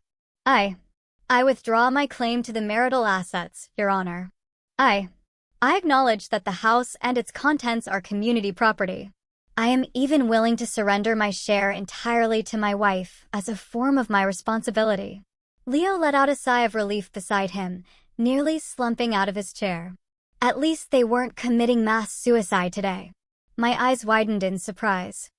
I withdraw my claim to the marital assets, Your Honor. I acknowledge that the house and its contents are community property. I am even willing to surrender my share entirely to my wife as a form of my responsibility. Leo let out a sigh of relief beside him, nearly slumping out of his chair. At least they weren't committing mass suicide today. My eyes widened in surprise.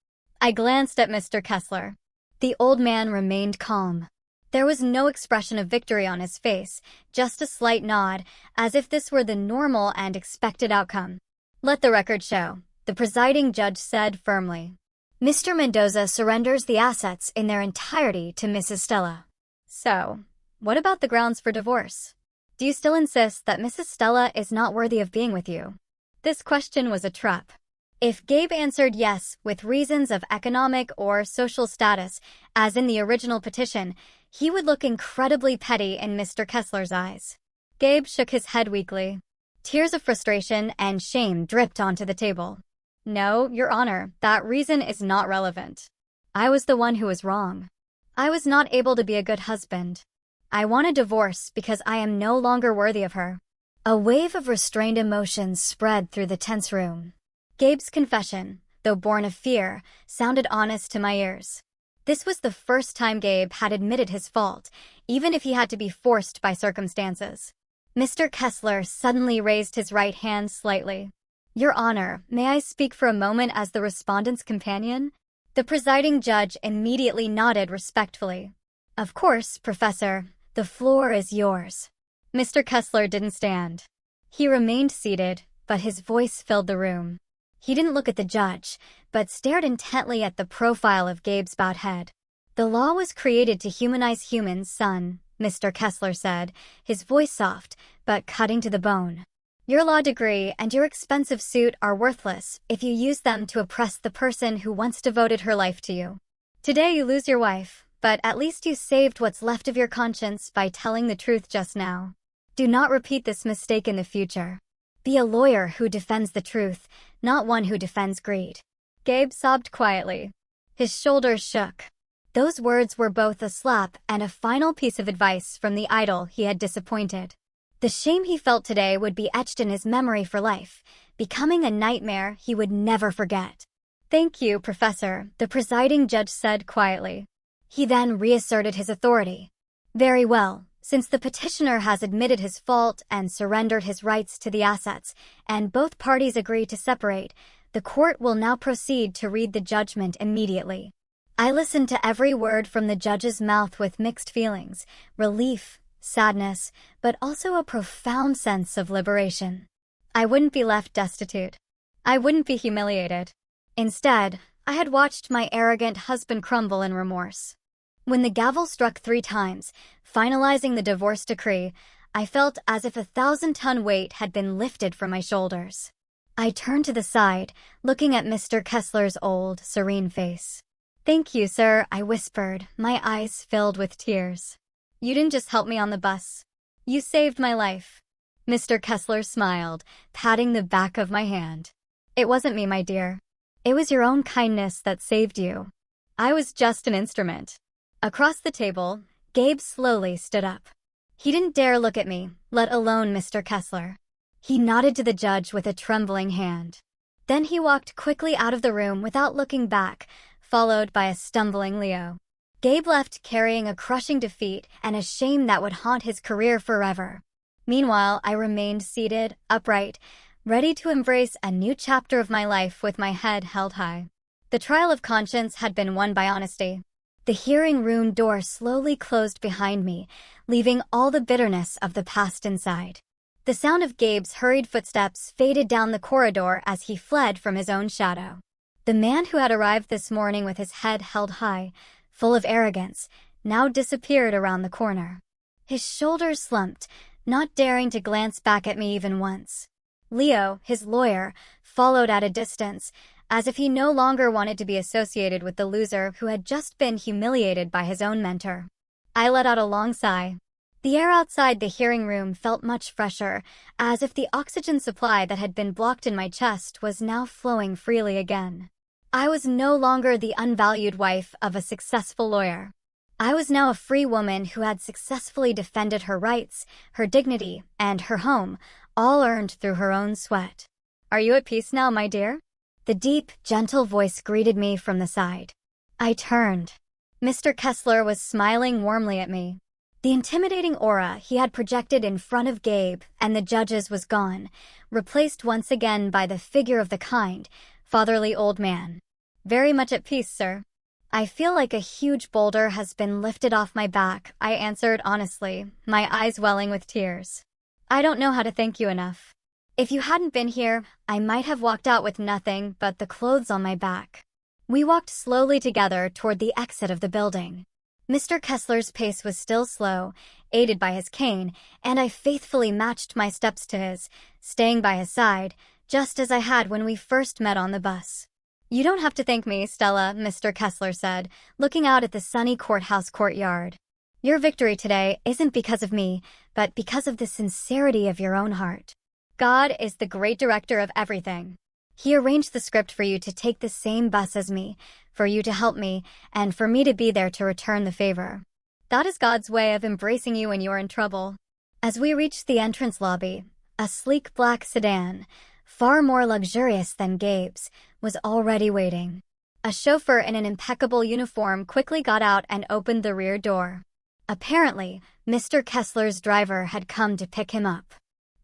I glanced at Mr. Kessler. The old man remained calm. There was no expression of victory on his face, just a slight nod, as if this were the normal and expected outcome. Let the record show, the presiding judge said firmly. Mr. Mendoza surrenders the assets in their entirety to Mrs. Stella. So, what about the grounds for divorce? Do you still insist that Mrs. Stella is not worthy of being with you? This question was a trap. If Gabe answered yes with reasons of economic or social status, as in the original petition, he would look incredibly petty in Mr. Kessler's eyes. Gabe shook his head weakly. Tears of frustration and shame dripped onto the table. No, Your Honor, that reason is not relevant. I was the one who was wrong. I was not able to be a good husband. I want a divorce because I am no longer worthy of her. A wave of restrained emotions spread through the tense room. Gabe's confession, though born of fear, sounded honest to my ears. This was the first time Gabe had admitted his fault, even if he had to be forced by circumstances. Mr. Kessler suddenly raised his right hand slightly. Your Honor, may I speak for a moment as the respondent's companion? The presiding judge immediately nodded respectfully. Of course, Professor, the floor is yours. Mr. Kessler didn't stand. He remained seated, but his voice filled the room. He didn't look at the judge, but stared intently at the profile of Gabe's bowed head. The law was created to humanize humans, son, Mr. Kessler said, his voice soft, but cutting to the bone. Your law degree and your expensive suit are worthless if you use them to oppress the person who once devoted her life to you. Today you lose your wife, but at least you saved what's left of your conscience by telling the truth just now. Do not repeat this mistake in the future. Be a lawyer who defends the truth, not one who defends greed. Gabe sobbed quietly. His shoulders shook. Those words were both a slap and a final piece of advice from the idol he had disappointed. The shame he felt today would be etched in his memory for life, becoming a nightmare he would never forget. Thank you, Professor, the presiding judge said quietly. He then reasserted his authority. Very well, since the petitioner has admitted his fault and surrendered his rights to the assets, and both parties agree to separate, the court will now proceed to read the judgment immediately. I listened to every word from the judge's mouth with mixed feelings, relief, sadness, but also a profound sense of liberation. I wouldn't be left destitute. I wouldn't be humiliated. Instead, I had watched my arrogant husband crumble in remorse. When the gavel struck 3 times, finalizing the divorce decree, I felt as if a 1,000-ton weight had been lifted from my shoulders. I turned to the side, looking at Mr. Kessler's old, serene face. "Thank you, sir," I whispered, my eyes filled with tears. "You didn't just help me on the bus. You saved my life." Mr. Kessler smiled, patting the back of my hand. "It wasn't me, my dear. It was your own kindness that saved you. I was just an instrument." Across the table, Gabe slowly stood up. He didn't dare look at me, let alone Mr. Kessler. He nodded to the judge with a trembling hand. Then he walked quickly out of the room without looking back, followed by a stumbling Leo. Gabe left carrying a crushing defeat and a shame that would haunt his career forever. Meanwhile, I remained seated, upright, ready to embrace a new chapter of my life with my head held high. The trial of conscience had been won by honesty. The hearing room door slowly closed behind me, leaving all the bitterness of the past inside. The sound of Gabe's hurried footsteps faded down the corridor as he fled from his own shadow. The man who had arrived this morning with his head held high, full of arrogance, now disappeared around the corner. His shoulders slumped, not daring to glance back at me even once. Leo, his lawyer, followed at a distance, as if he no longer wanted to be associated with the loser who had just been humiliated by his own mentor. I let out a long sigh. The air outside the hearing room felt much fresher, as if the oxygen supply that had been blocked in my chest was now flowing freely again. I was no longer the unvalued wife of a successful lawyer. I was now a free woman who had successfully defended her rights, her dignity, and her home, all earned through her own sweat. "Are you at peace now, my dear?" The deep, gentle voice greeted me from the side. I turned. Mr. Kessler was smiling warmly at me. The intimidating aura he had projected in front of Gabe and the judges was gone, replaced once again by the figure of the kind, fatherly old man. "Very much at peace, sir." "I feel like a huge boulder has been lifted off my back," I answered honestly, my eyes welling with tears. "I don't know how to thank you enough. If you hadn't been here, I might have walked out with nothing but the clothes on my back." We walked slowly together toward the exit of the building. Mr. Kessler's pace was still slow, aided by his cane, and I faithfully matched my steps to his, staying by his side, just as I had when we first met on the bus. "You don't have to thank me, Stella," Mr. Kessler said, looking out at the sunny courthouse courtyard. "Your victory today isn't because of me, but because of the sincerity of your own heart. God is the great director of everything. He arranged the script for you to take the same bus as me, for you to help me, and for me to be there to return the favor. That is God's way of embracing you when you are in trouble." As we reached the entrance lobby, a sleek black sedan, far more luxurious than Gabe's, was already waiting. A chauffeur in an impeccable uniform quickly got out and opened the rear door. Apparently, Mr. Kessler's driver had come to pick him up.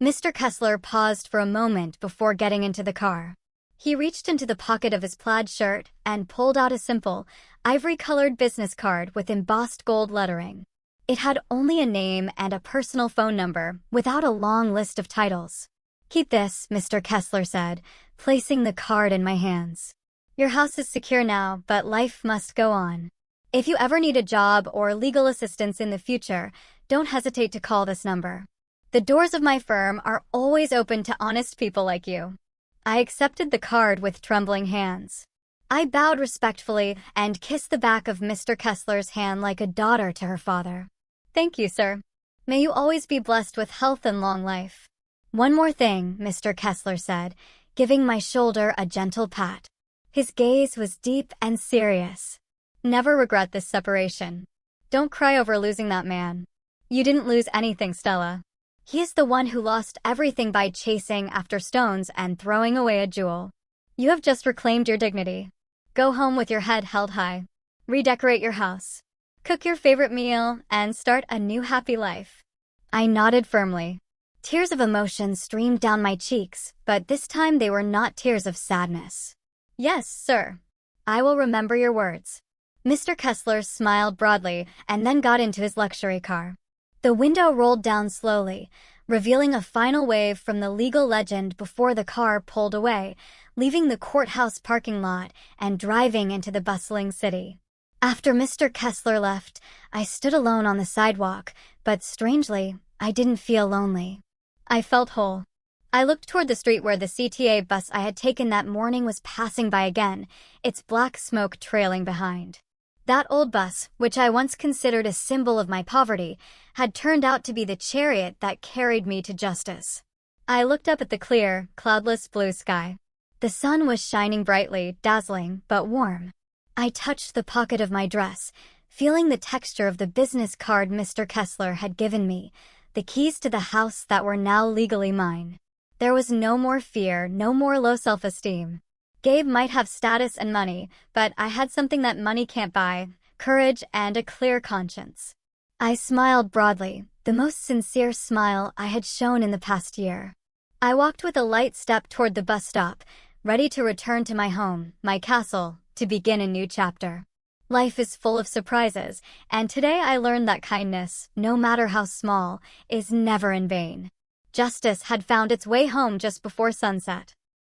Mr. Kessler paused for a moment before getting into the car. He reached into the pocket of his plaid shirt and pulled out a simple, ivory-colored business card with embossed gold lettering. It had only a name and a personal phone number, without a long list of titles. "Keep this," Mr. Kessler said, placing the card in my hands. "Your house is secure now, but life must go on. If you ever need a job or legal assistance in the future, don't hesitate to call this number. The doors of my firm are always open to honest people like you." I accepted the card with trembling hands. I bowed respectfully and kissed the back of Mr. Kessler's hand like a daughter to her father. "Thank you, sir. May you always be blessed with health and long life." "One more thing," Mr. Kessler said, giving my shoulder a gentle pat. His gaze was deep and serious. "Never regret this separation. Don't cry over losing that man. You didn't lose anything, Stella. He is the one who lost everything by chasing after stones and throwing away a jewel. You have just reclaimed your dignity. Go home with your head held high. Redecorate your house. Cook your favorite meal and start a new happy life." I nodded firmly. Tears of emotion streamed down my cheeks, but this time they were not tears of sadness. "Yes, sir. I will remember your words." Mr. Kessler smiled broadly and then got into his luxury car. The window rolled down slowly, revealing a final wave from the legal legend before the car pulled away, leaving the courthouse parking lot and driving into the bustling city. After Mr. Kessler left, I stood alone on the sidewalk, But strangely, I didn't feel lonely. I felt whole. I looked toward the street where the CTA bus I had taken that morning was passing by again, its black smoke trailing behind. That old bus, which I once considered a symbol of my poverty, had turned out to be the chariot that carried me to justice. I looked up at the clear, cloudless blue sky. The sun was shining brightly, dazzling, but warm. I touched the pocket of my dress, feeling the texture of the business card Mr. Kessler had given me, the keys to the house that were now legally mine. There was no more fear, no more low self-esteem. Gabe might have status and money, but I had something that money can't buy: courage and a clear conscience. I smiled broadly, the most sincere smile I had shown in the past year. I walked with a light step toward the bus stop, ready to return to my home, my castle, to begin a new chapter. Life is full of surprises, and today I learned that kindness, no matter how small, is never in vain. Justice had found its way home just before sunset.